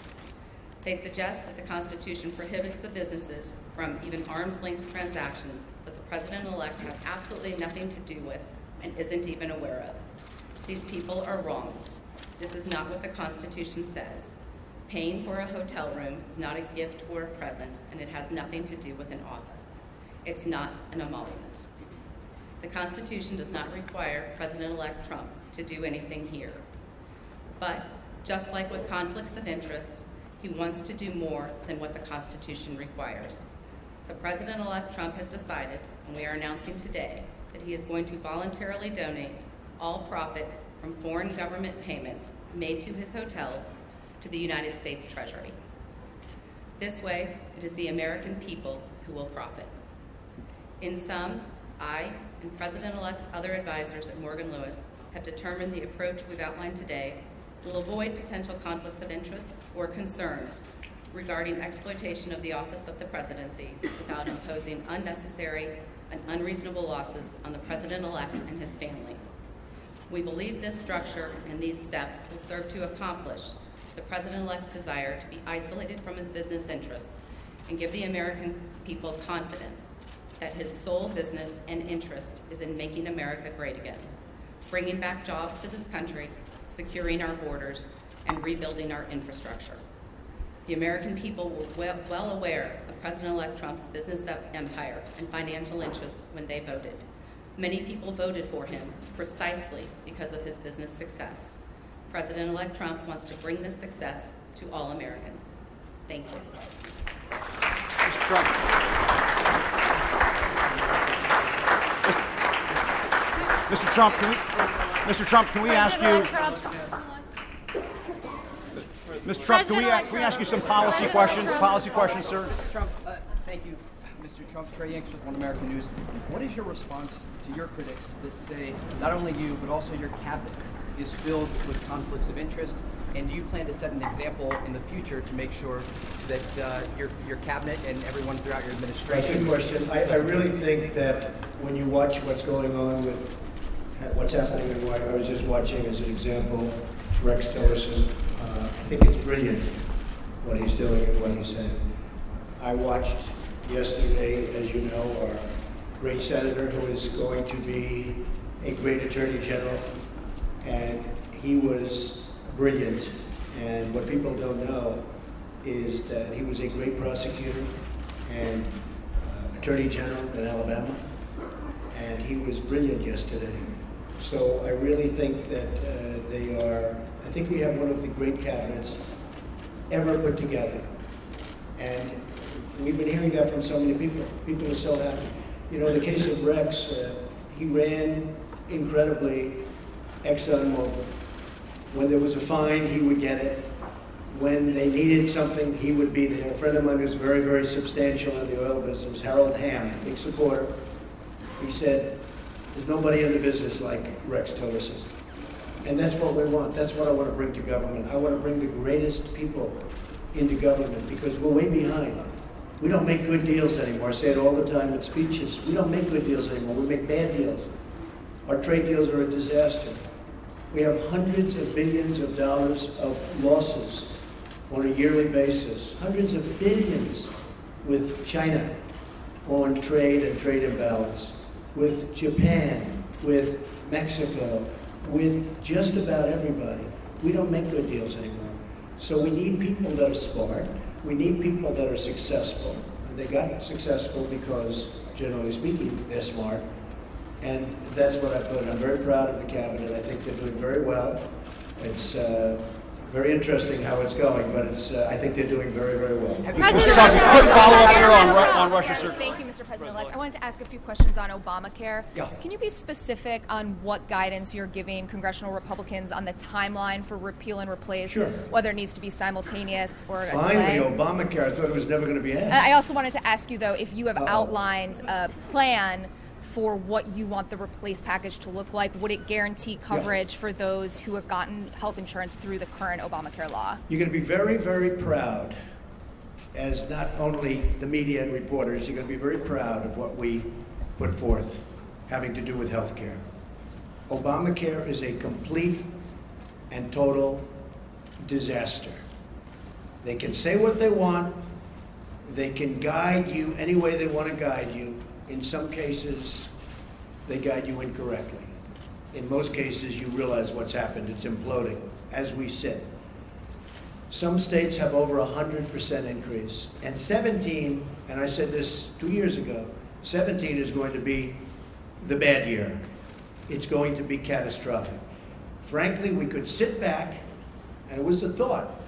They suggest that the Constitution prohibits the businesses from even arm's-length transactions that the President-elect has absolutely nothing to do with and isn't even aware of. These people are wrong. This is not what the Constitution says. Paying for a hotel room is not a gift or a present, and it has nothing to do with an office. It's not an emolument. The Constitution does not require President-elect Trump to do anything here. But just like with conflicts of interest, he wants to do more than what the Constitution requires. So President-elect Trump has decided, and we are announcing today, that he is going to voluntarily donate all profits from foreign government payments made to his hotels to the United States Treasury. This way, it is the American people who will profit. In sum, I and President-elect's other advisors at Morgan Lewis have determined the approach we've outlined today will avoid potential conflicts of interest or concerns regarding exploitation of the office of the presidency without imposing unnecessary and unreasonable losses on the President-elect and his family. We believe this structure and these steps will serve to accomplish the President-elect's desire to be isolated from his business interests and give the American people confidence that his sole business and interest is in making America great again, bringing back jobs to this country, securing our borders, and rebuilding our infrastructure. The American people were well aware of President-elect Trump's business empire and financial interests when they voted. Many people voted for him precisely because of his business success. President-elect Trump wants to bring this success to all Americans. Thank you. Mr. Trump. Mr. Trump, can we ask you? Mr. Trump, can we ask you some policy questions? Policy questions, sir. Trump, thank you, Mr. Trump. Trey Yanks with One American News. What is your response to your critics that say not only you, but also your cabinet is filled with conflicts of interest? And do you plan to set an example in the future to make sure that your cabinet and everyone throughout your administration? Good question. I really think that when you watch what's going on with what's happening in Hawaii, I was just watching as an example Rex Tillerson. I think it's brilliant what he's doing and what he's saying. I watched yesterday, as you know, our great senator who is going to be a great attorney general, and he was brilliant. And what people don't know is that he was a great prosecutor and attorney general in Alabama, and he was brilliant yesterday. So I really think that I think we have one of the great cabinets ever put together. And we've been hearing that from so many people. People are so happy. You know, in the case of Rex, he ran incredibly ExxonMobil. When there was a fine, he would get it. When they needed something, he would be there. A friend of mine who's very, very substantial in the oil business, Harold Hamm, big supporter, he said, there's nobody in the business like Rex Tillerson. And that's what we want. That's what I want to bring to government. I want to bring the greatest people into government because we're way behind. We don't make good deals anymore. I say it all the time in speeches. We don't make good deals anymore. We make bad deals. Our trade deals are a disaster. We have hundreds of billions of dollars of losses on a yearly basis. Hundreds of billions with China on trade and trade imbalance, with Japan, with Mexico, with just about everybody. We don't make good deals anymore. So we need people that are smart. We need people that are successful. And they got successful because, generally speaking, they're smart. And that's what I put. I'm very proud of the cabinet. I think they're doing very well. It's very interesting how it's going, but I think they're doing very, very well. Mr. Saki, quick follow-up, sir, on Russia, sir. Thank you, Mr. President-elect. I wanted to ask a few questions on Obamacare. Yeah. Can you be specific on what guidance you're giving congressional Republicans on the timeline for repeal and replace, Sure. whether it needs to be simultaneous or a Finally, delay? Obamacare. I thought it was never going to be asked. I also wanted to ask you, though, if you have outlined a plan for what you want the replace package to look like. Would it guarantee coverage for those who have gotten health insurance through the current Obamacare law? You're going to be very, very proud, as not only the media and reporters, you're going to be very proud of what we put forth having to do with health care. Obamacare is a complete and total disaster. They can say what they want. They can guide you any way they want to guide you. In some cases, they guide you incorrectly. In most cases, you realize what's happened. It's imploding as we sit. Some states have over 100% increase. And 17, and I said this 2 years ago, 17 is going to be the bad year. It's going to be catastrophic. Frankly, we could sit back, and it was a thought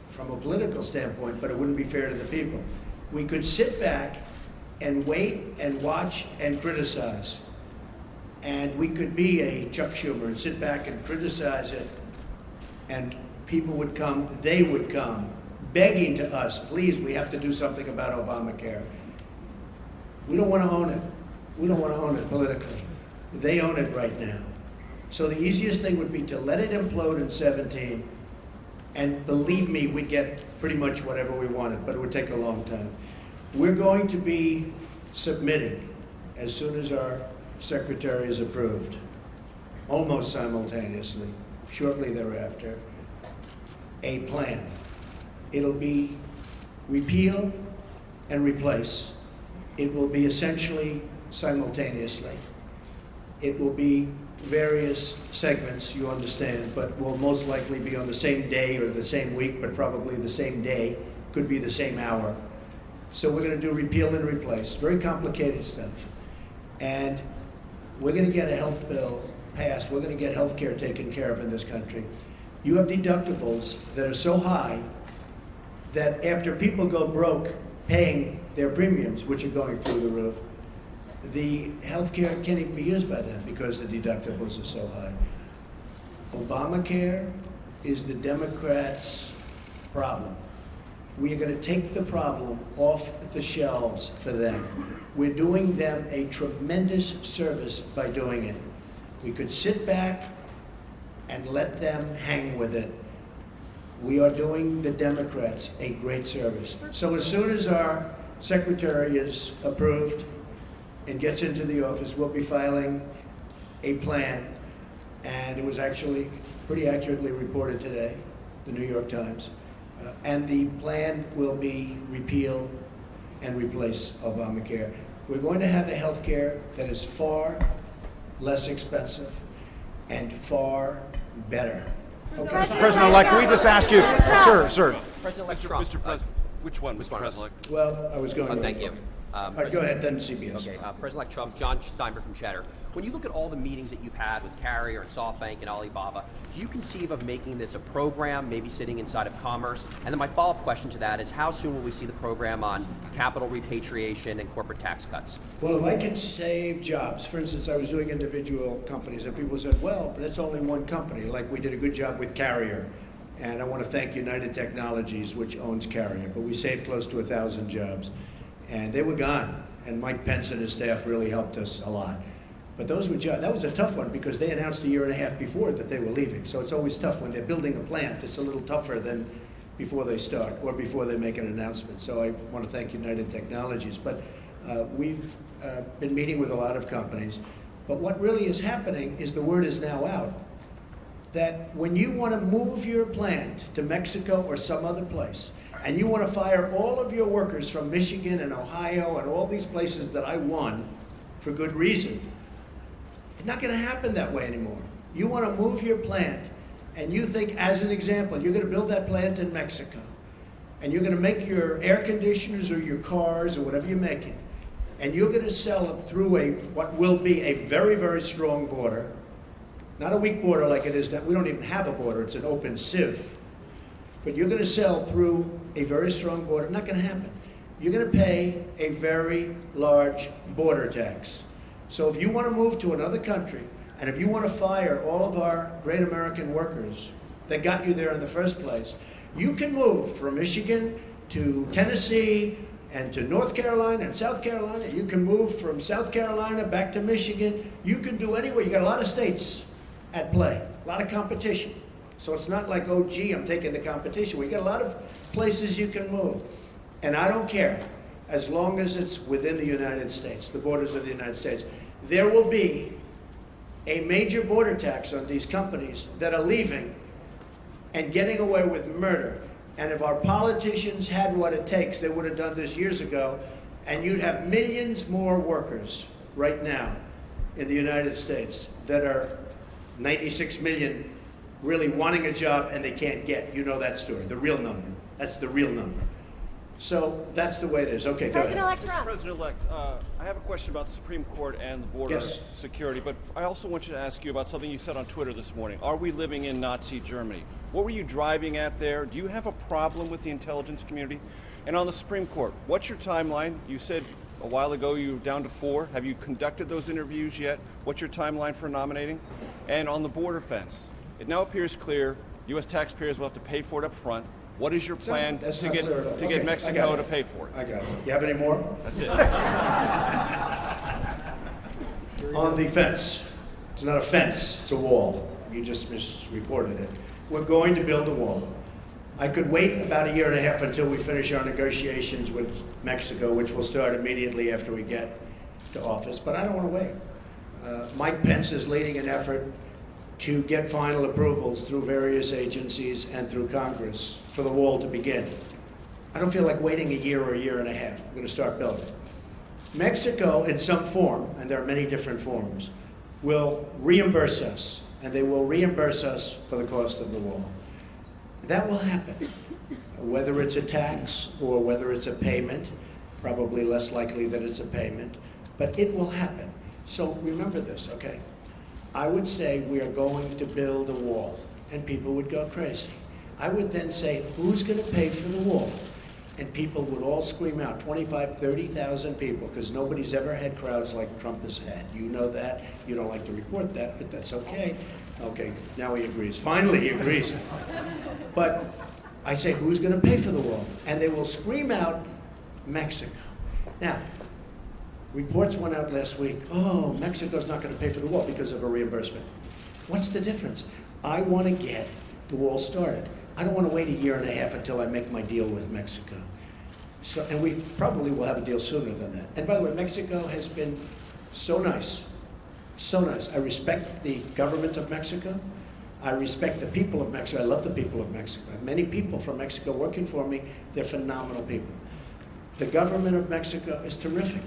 from a political standpoint, but it wouldn't be fair to the people. We could sit back and wait and watch and criticize. And we could be a Chuck Schumer and sit back and criticize it, and people would come, they would come, begging to us, please, we have to do something about Obamacare. We don't want to own it. We don't want to own it politically. They own it right now. So the easiest thing would be to let it implode in 17, and believe me, we'd get pretty much whatever we wanted, but it would take a long time. We're going to be submitting, as soon as our secretary is approved, almost simultaneously, shortly thereafter, a plan. It'll be repeal and replace. It will be essentially simultaneously. It will be various segments, you understand, but will most likely be on the same day or the same week, but probably the same day, could be the same hour. So we're going to do repeal and replace, very complicated stuff. And we're going to get a health bill passed. We're going to get health care taken care of in this country. You have deductibles that are so high that after people go broke paying their premiums, which are going through the roof, the health care can't even be used by them because the deductibles are so high. Obamacare is the Democrats' problem. We are going to take the problem off the shelves for them. We're doing them a tremendous service by doing it. We could sit back and let them hang with it. We are doing the Democrats a great service. So as soon as our secretary is approved and gets into the office, we'll be filing a plan. And it was actually pretty accurately reported today, the New York Times. And the plan will be repeal and replace Obamacare. We're going to have a health care that is far less expensive and far better. Okay. Mr. President-elect, can we just ask you, sir. President-elect Trump. Mr. President, which one, Mr. President-elect? Well, I was going. Thank you. Go ahead, then CBS. Okay, President-elect Trump, John Steinberg from Cheddar. When you look at all the meetings that you've had with Carrier and SoftBank and Alibaba, do you conceive of making this a program, maybe sitting inside of Commerce? And then my follow-up question to that is, how soon will we see the program on capital repatriation and corporate tax cuts? Well, if I can save jobs, for instance, I was doing individual companies, and people said, well, that's only one company. Like, we did a good job with Carrier. And I want to thank United Technologies, which owns Carrier. But we saved close to 1,000 jobs. And they were gone. And Mike Pence and his staff really helped us a lot. But those were that was a tough one because they announced a year and a half before that they were leaving. So it's always tough when they're building a plant. It's a little tougher than before they start or before they make an announcement. So I want to thank United Technologies. But we've been meeting with a lot of companies. But what really is happening is the word is now out that when you want to move your plant to Mexico or some other place, and you want to fire all of your workers from Michigan and Ohio and all these places that I won for good reason, it's not going to happen that way anymore. You want to move your plant, and you think, as an example, you're going to build that plant in Mexico, and you're going to make your air conditioners or your cars or whatever you're making, and you're going to sell it through what will be a very, very strong border, not a weak border like it is now. We don't even have a border. It's an open sieve. But you're going to sell through a very strong border. Not going to happen. You're going to pay a very large border tax. So if you want to move to another country, and if you want to fire all of our great American workers that got you there in the first place, you can move from Michigan to Tennessee and to North Carolina and South Carolina. You can move from South Carolina back to Michigan. You can do anywhere. You got a lot of states at play, a lot of competition. So it's not like, oh, gee, I'm taking the competition. We got a lot of places you can move. And I don't care, as long as it's within the United States, the borders of the United States. There will be a major border tax on these companies that are leaving and getting away with murder. And if our politicians had what it takes, they would have done this years ago, and you'd have millions more workers right now in the United States that are 96 million really wanting a job and they can't get. You know that story, the real number. That's the real number. So that's the way it is. Okay, go ahead. Mr. President-elect, I have a question about the Supreme Court and the border security, but I also want you to ask you about something you said on Twitter this morning. Are we living in Nazi Germany? What were you driving at there? Do you have a problem with the intelligence community? And on the Supreme Court, what's your timeline? You said a while ago you were down to 4. Have you conducted those interviews yet? What's your timeline for nominating? And on the border fence, it now appears clear U.S. taxpayers will have to pay for it up front. What is your plan to get Mexico to pay for it? I got it. You have any more? That's it. On the fence. It's not a fence, it's a wall. You just misreported it. We're going to build a wall. I could wait about a year and a half until we finish our negotiations with Mexico, which will start immediately after we get to office, but I don't want to wait. Mike Pence is leading an effort to get final approvals through various agencies and through Congress for the wall to begin. I don't feel like waiting a year or a year and a half. We're going to start building. Mexico, in some form, and there are many different forms, will reimburse us, and they will reimburse us for the cost of the wall. That will happen. Whether it's a tax or whether it's a payment, probably less likely that it's a payment, but it will happen. So remember this, okay? I would say we are going to build a wall, and people would go crazy. I would then say, who's going to pay for the wall? And people would all scream out, 25, 30,000 people, because nobody's ever had crowds like Trump has had. You know that. You don't like to report that, but that's okay. Okay, now he agrees. Finally, he agrees. But I say, who's going to pay for the wall? And they will scream out, Mexico. Now, reports went out last week, oh, Mexico's not going to pay for the wall because of a reimbursement. What's the difference? I want to get the wall started. I don't want to wait a year and a half until I make my deal with Mexico. So, and we probably will have a deal sooner than that. And by the way, Mexico has been so nice, so nice. I respect the government of Mexico. I respect the people of Mexico. I love the people of Mexico. I have many people from Mexico working for me. They're phenomenal people. The government of Mexico is terrific.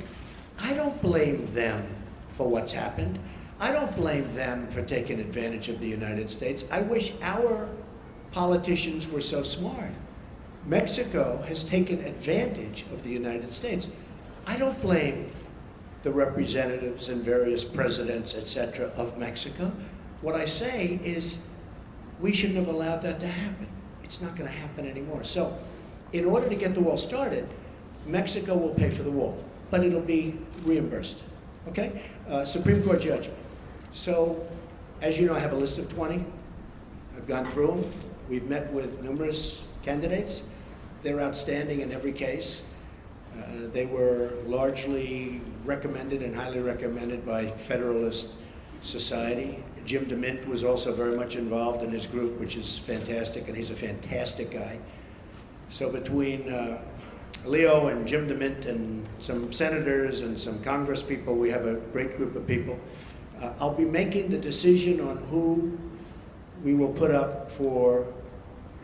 I don't blame them for what's happened. I don't blame them for taking advantage of the United States. I wish our politicians were so smart. Mexico has taken advantage of the United States. I don't blame the representatives and various presidents, etc., of Mexico. What I say is we shouldn't have allowed that to happen. It's not going to happen anymore. So in order to get the wall started, Mexico will pay for the wall, but it'll be reimbursed. Okay? Supreme Court judge. So, as you know, I have a list of 20. I've gone through them. We've met with numerous candidates. They're outstanding in every case. They were largely recommended and highly recommended by Federalist Society. Jim DeMint was also very much involved in his group, which is fantastic, and he's a fantastic guy. So between Leo and Jim DeMint and some senators and some Congress people, we have a great group of people. I'll be making the decision on who we will put up for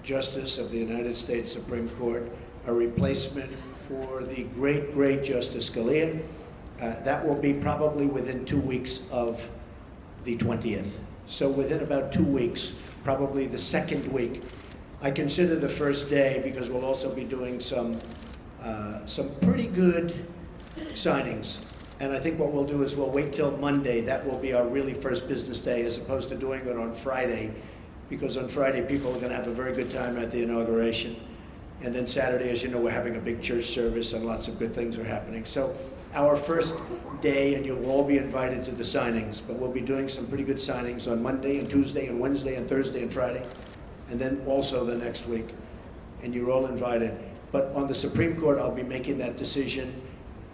Justice of the United States Supreme Court, a replacement for the great, great Justice Scalia. That will be probably within 2 weeks of the 20th. So within about 2 weeks, probably the second week, I consider the first day, because we'll also be doing some pretty good signings. And I think what we'll do is we'll wait till Monday. That will be our really first business day, as opposed to doing it on Friday, because on Friday people are going to have a very good time at the inauguration. And then Saturday, as you know, we're having a big church service and lots of good things are happening. So our first day, and you'll all be invited to the signings, but we'll be doing some pretty good signings on Monday and Tuesday and Wednesday and Thursday and Friday, and then also the next week. And you're all invited. But on the Supreme Court, I'll be making that decision,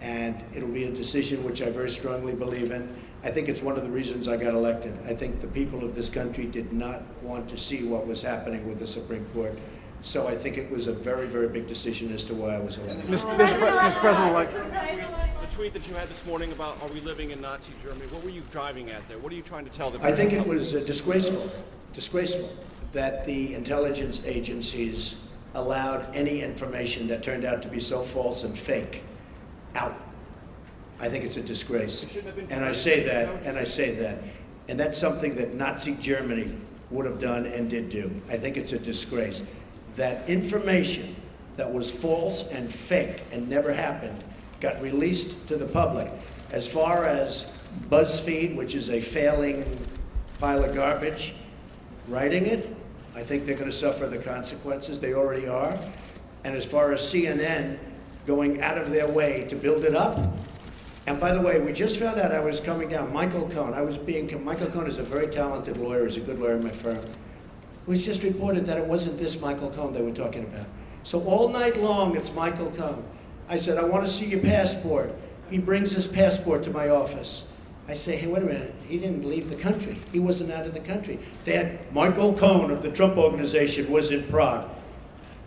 and it'll be a decision which I very strongly believe in. I think it's one of the reasons I got elected. I think the people of this country did not want to see what was happening with the Supreme Court. So I think it was a very, very big decision as to why I was elected. Mr. President-elect, the tweet that you had this morning about are we living in Nazi Germany, what were you driving at there? What are you trying to tell the people? I think it was disgraceful that the intelligence agencies allowed any information that turned out to be so false and fake out. I think it's a disgrace. And I say that, and that's something that Nazi Germany would have done and did do. I think it's a disgrace. That information that was false and fake and never happened got released to the public. As far as BuzzFeed, which is a failing pile of garbage, writing it, I think they're going to suffer the consequences. They already are. And as far as CNN going out of their way to build it up, and by the way, we just found out I was coming down. Michael Cohen, Michael Cohen is a very talented lawyer, he's a good lawyer in my firm. It was just reported that it wasn't this Michael Cohen they were talking about. So all night long, it's Michael Cohen. I said, I want to see your passport. He brings his passport to my office. I say, hey, wait a minute, he didn't leave the country. He wasn't out of the country. They had Michael Cohen of the Trump Organization was in Prague.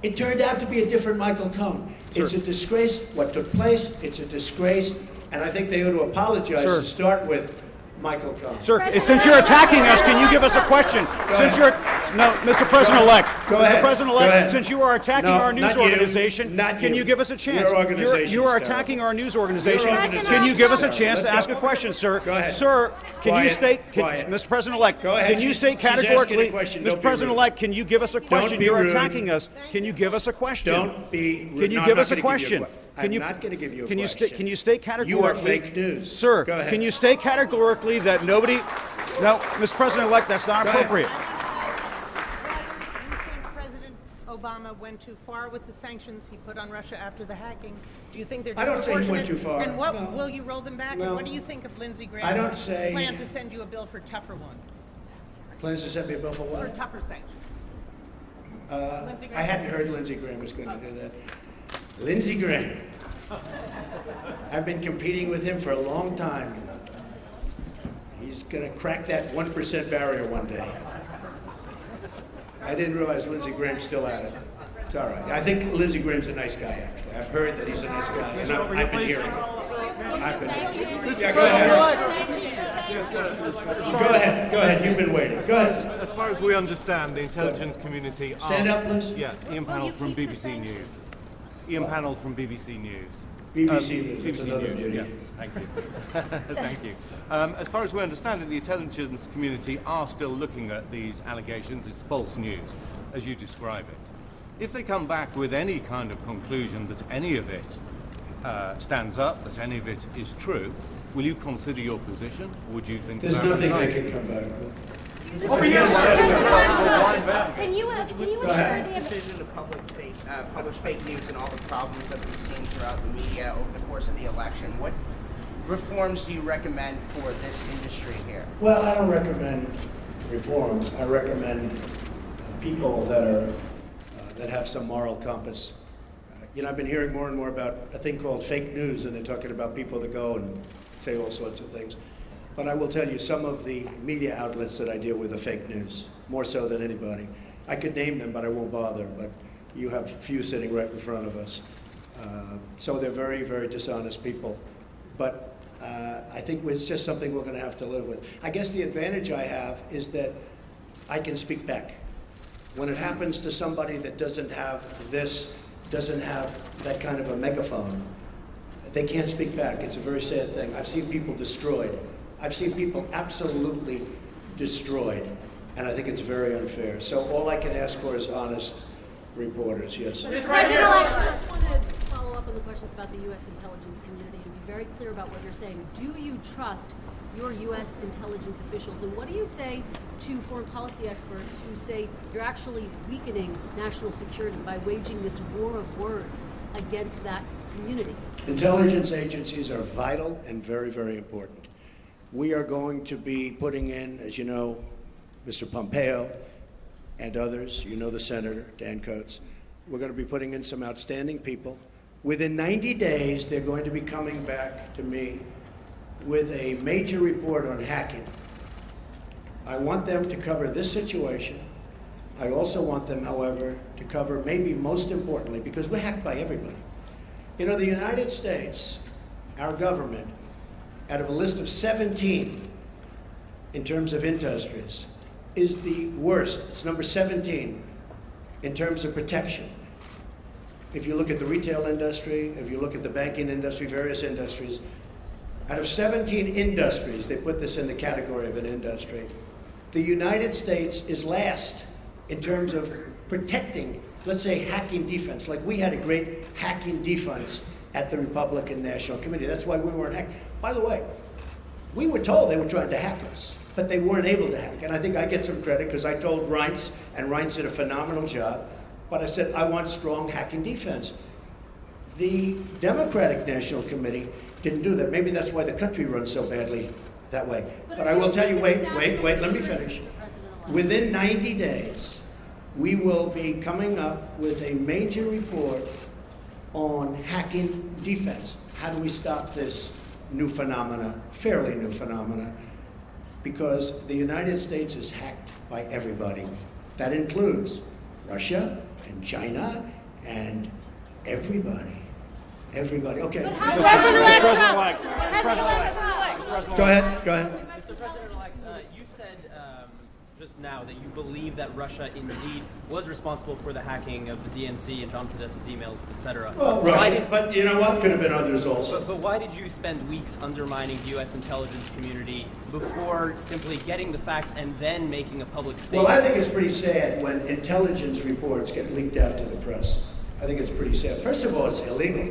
It turned out to be a different Michael Cohen. Sure. It's a disgrace what took place. It's a disgrace. And I think they ought to apologize to start with Michael Cohen. Sir, since you're attacking us, can you give us a question? Mr. President-elect. Mr. President-elect, since you are attacking our news organization, can you give us a chance? You are attacking our news organization. Can you give us a chance to ask a question, sir? Go ahead. Sir, can you state, Mr. President-elect, can you state categorically, Mr. President-elect, can you give us a question? You're attacking us. Can you give us a question? Don't be rude. Can you give us a question? I'm not going to give you a question. Can you state categorically? You are fake news. Sir, go ahead. Can you state categorically that nobody... No, Mr. President-elect, that's not appropriate. Do you think President Obama went too far with the sanctions he put on Russia after the hacking? Do you think they're disproportionate? I don't say he went too far. And what will you roll them back? And what do you think of Lindsey Graham's plan to send you a bill for tougher ones? Plans to send me a bill for what? For tougher sanctions. I hadn't heard Lindsey Graham was going to do that. Lindsey Graham. I've been competing with him for a long time. He's going to crack that 1% barrier one day. I didn't realize Lindsey Graham's still at it. It's all right. I think Lindsey Graham's a nice guy, actually. I've heard that he's a nice guy, and I've been hearing it. Yeah, go ahead. Go ahead. You've been waiting. Go ahead. As far as we understand, the intelligence community... Stand up, please. Yeah, Ian Panel from BBC News. Ian Panel from BBC News. BBC News, that's another News. beauty. Yeah, thank you. Thank you. As far as we understand it, the intelligence community are still looking at these allegations. It's false news, as you describe it. If they come back with any kind of conclusion that any of it stands up, that any of it is true, will you consider your position? Or would you think... There's nothing they can come back with. Can you assure this decision to publish fake news and all the problems that we've seen throughout the media over the course of the election? What reforms do you recommend for this industry here? Well, I don't recommend reforms. I recommend people that have some moral compass. I've been hearing more and more about a thing called fake news, and they're talking about people that go and say all sorts of things. But I will tell you, some of the media outlets that I deal with are fake news, more so than anybody. I could name them, but I won't bother. But you have a few sitting right in front of us. So they're very, very dishonest people. But I think it's just something we're going to have to live with. I guess the advantage I have is that I can speak back. When it happens to somebody that doesn't have that kind of a megaphone, they can't speak back. It's a very sad thing. I've seen people destroyed. I've seen people absolutely destroyed. And I think it's very unfair. So all I can ask for is honest reporters. Yes. President-elect, I just want to follow up on the questions about the U.S. intelligence community and be very clear about what you're saying. Do you trust your U.S. intelligence officials? And what do you say to foreign policy experts who say you're actually weakening national security by waging this war of words against that community? Intelligence agencies are vital and very, very important. We are going to be putting in, as you know, Mr. Pompeo and others, you know the Senator, Dan Coates, we're going to be putting in some outstanding people. Within 90 days, they're going to be coming back to me with a major report on hacking. I want them to cover this situation. I also want them, however, to cover maybe most importantly, because we're hacked by everybody. You know, the United States, our government, out of a list of 17 in terms of industries, is the worst. It's number 17 in terms of protection. If you look at the retail industry, if you look at the banking industry, various industries, out of 17 industries, they put this in the category of an industry, the United States is last in terms of protecting, let's say, hacking defense. Like we had a great hacking defense at the Republican National Committee. That's why we weren't hacked. By the way, we were told they were trying to hack us, but they weren't able to hack. And I think I get some credit because I told Reince, and Reince did a phenomenal job, but I said, I want strong hacking defense. The Democratic National Committee didn't do that. Maybe that's why the country runs so badly that way. But I will tell you, wait, let me finish. Within 90 days, we will be coming up with a major report on hacking defense. How do we stop this new phenomena, fairly new phenomena? Because the United States is hacked by everybody. That includes Russia and China and everybody. Everybody. Okay. President-elect Go ahead. Mr. President-elect, you said just now that you believe that Russia indeed was responsible for the hacking of the DNC and John Podesta's emails, etc. Well, Russia, but you know what? Could have been others also. But why did you spend weeks undermining the U.S. intelligence community before simply getting the facts and then making a public statement? Well, I think it's pretty sad when intelligence reports get leaked out to the press. I think it's pretty sad. First of all, it's illegal.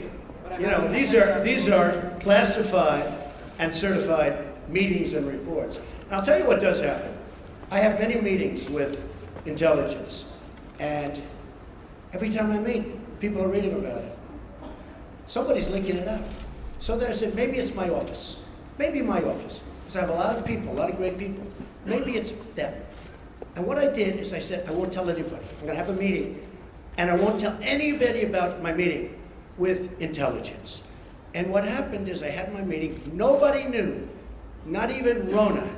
You know, these are classified and certified meetings and reports. I'll tell you what does happen. I have many meetings with intelligence, and every time I meet, people are reading about it. Somebody's leaking it out. So then I said, maybe it's my office. Maybe my office. Because I have a lot of people, a lot of great people. Maybe it's them. And what I did is I said, I won't tell anybody. I'm going to have a meeting, and I won't tell anybody about my meeting with intelligence. And what happened is I had my meeting. Nobody knew, not even Rona,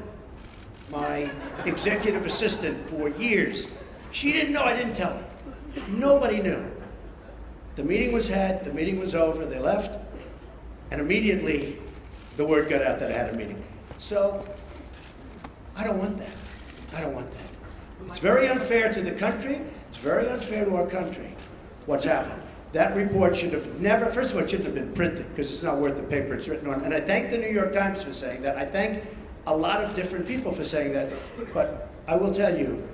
my executive assistant for years. She didn't know, I didn't tell her. Nobody knew. The meeting was had, the meeting was over, they left, and immediately the word got out that I had a meeting. So, I don't want that. I don't want that. It's very unfair to the country, it's very unfair to our country, what's happened. That report should have never, first of all, it shouldn't have been printed because it's not worth the paper it's written on. And I thank the New York Times for saying that. I thank a lot of different people for saying that. But I will tell you,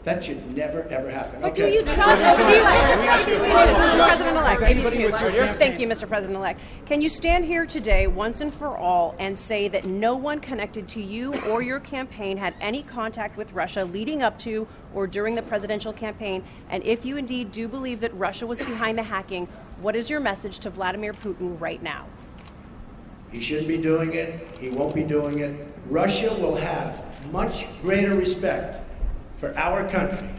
that should never, ever happen. But okay. do you trust President-elect? Thank you, Mr. President-elect. Can you stand here today, once and for all, and say that no one connected to you or your campaign had any contact with Russia leading up to or during the presidential campaign? And if you indeed do believe that Russia was behind the hacking, what is your message to Vladimir Putin right now? He shouldn't be doing it. He won't be doing it. Russia will have much greater respect for our country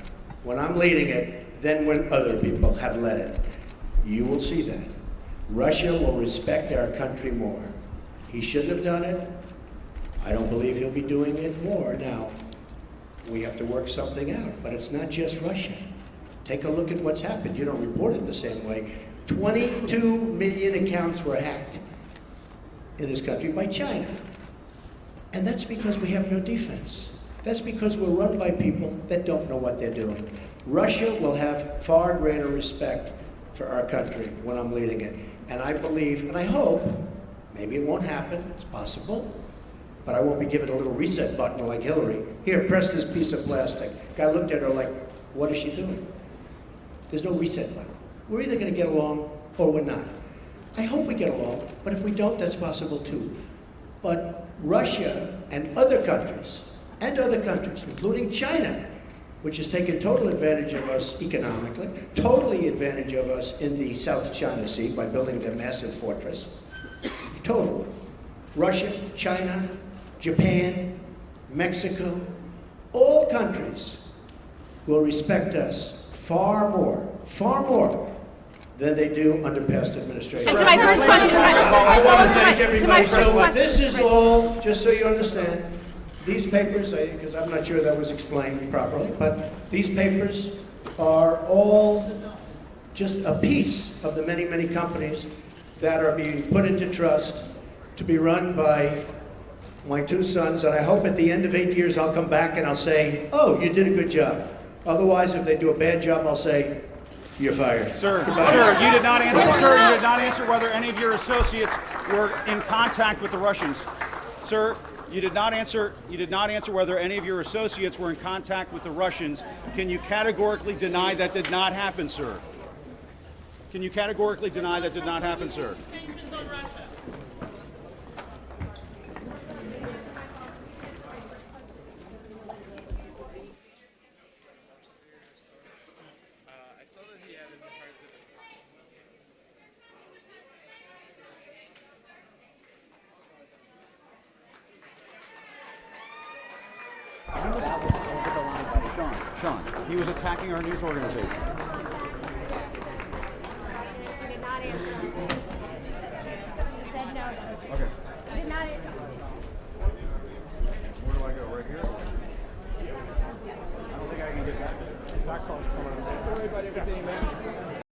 when I'm leading it than when other people have led it. You will see that. Russia will respect our country more. He shouldn't have done it. I don't believe he'll be doing it more. Now, we have to work something out, but it's not just Russia. Take a look at what's happened. You don't report it the same way. 22 million accounts were hacked in this country by China. And that's because we have no defense. That's because we're run by people that don't know what they're doing. Russia will have far greater respect for our country when I'm leading it. And I believe, and I hope, maybe it won't happen, it's possible, but I won't be given a little reset button like Hillary. Here, press this piece of plastic. Guy looked at her like, what is she doing? There's no reset button. We're either going to get along or we're not. I hope we get along, but if we don't, that's possible too. But Russia and other countries, including China, which has taken total advantage of us economically, totally advantage of us in the South China Sea by building their massive fortress. Total. Russia, China, Japan, Mexico, all countries will respect us far more than they do under past administrations. And to my first question, I want to thank everybody so much. This is all, just so you understand, these papers, because I'm not sure that was explained properly, but these papers are all just a piece of the many, many companies that are being put into trust to be run by my two sons, and I hope at the end of 8 years I'll come back and I'll say, oh, you did a good job. Otherwise, if they do a bad job, I'll say, you're fired. Sir, you did not answer whether any of your associates were in contact with the Russians. Sir, you did not answer whether any of your associates were in contact with the Russians. Can you categorically deny that did not happen, sir? Can you categorically deny that did not happen, sir? Sanctions on Russia. That was over the line, buddy. Sean, he was attacking our news organization. Okay. Where do I go? Right here? I don't think I can get back. That call's coming up. Don't worry about everything, man.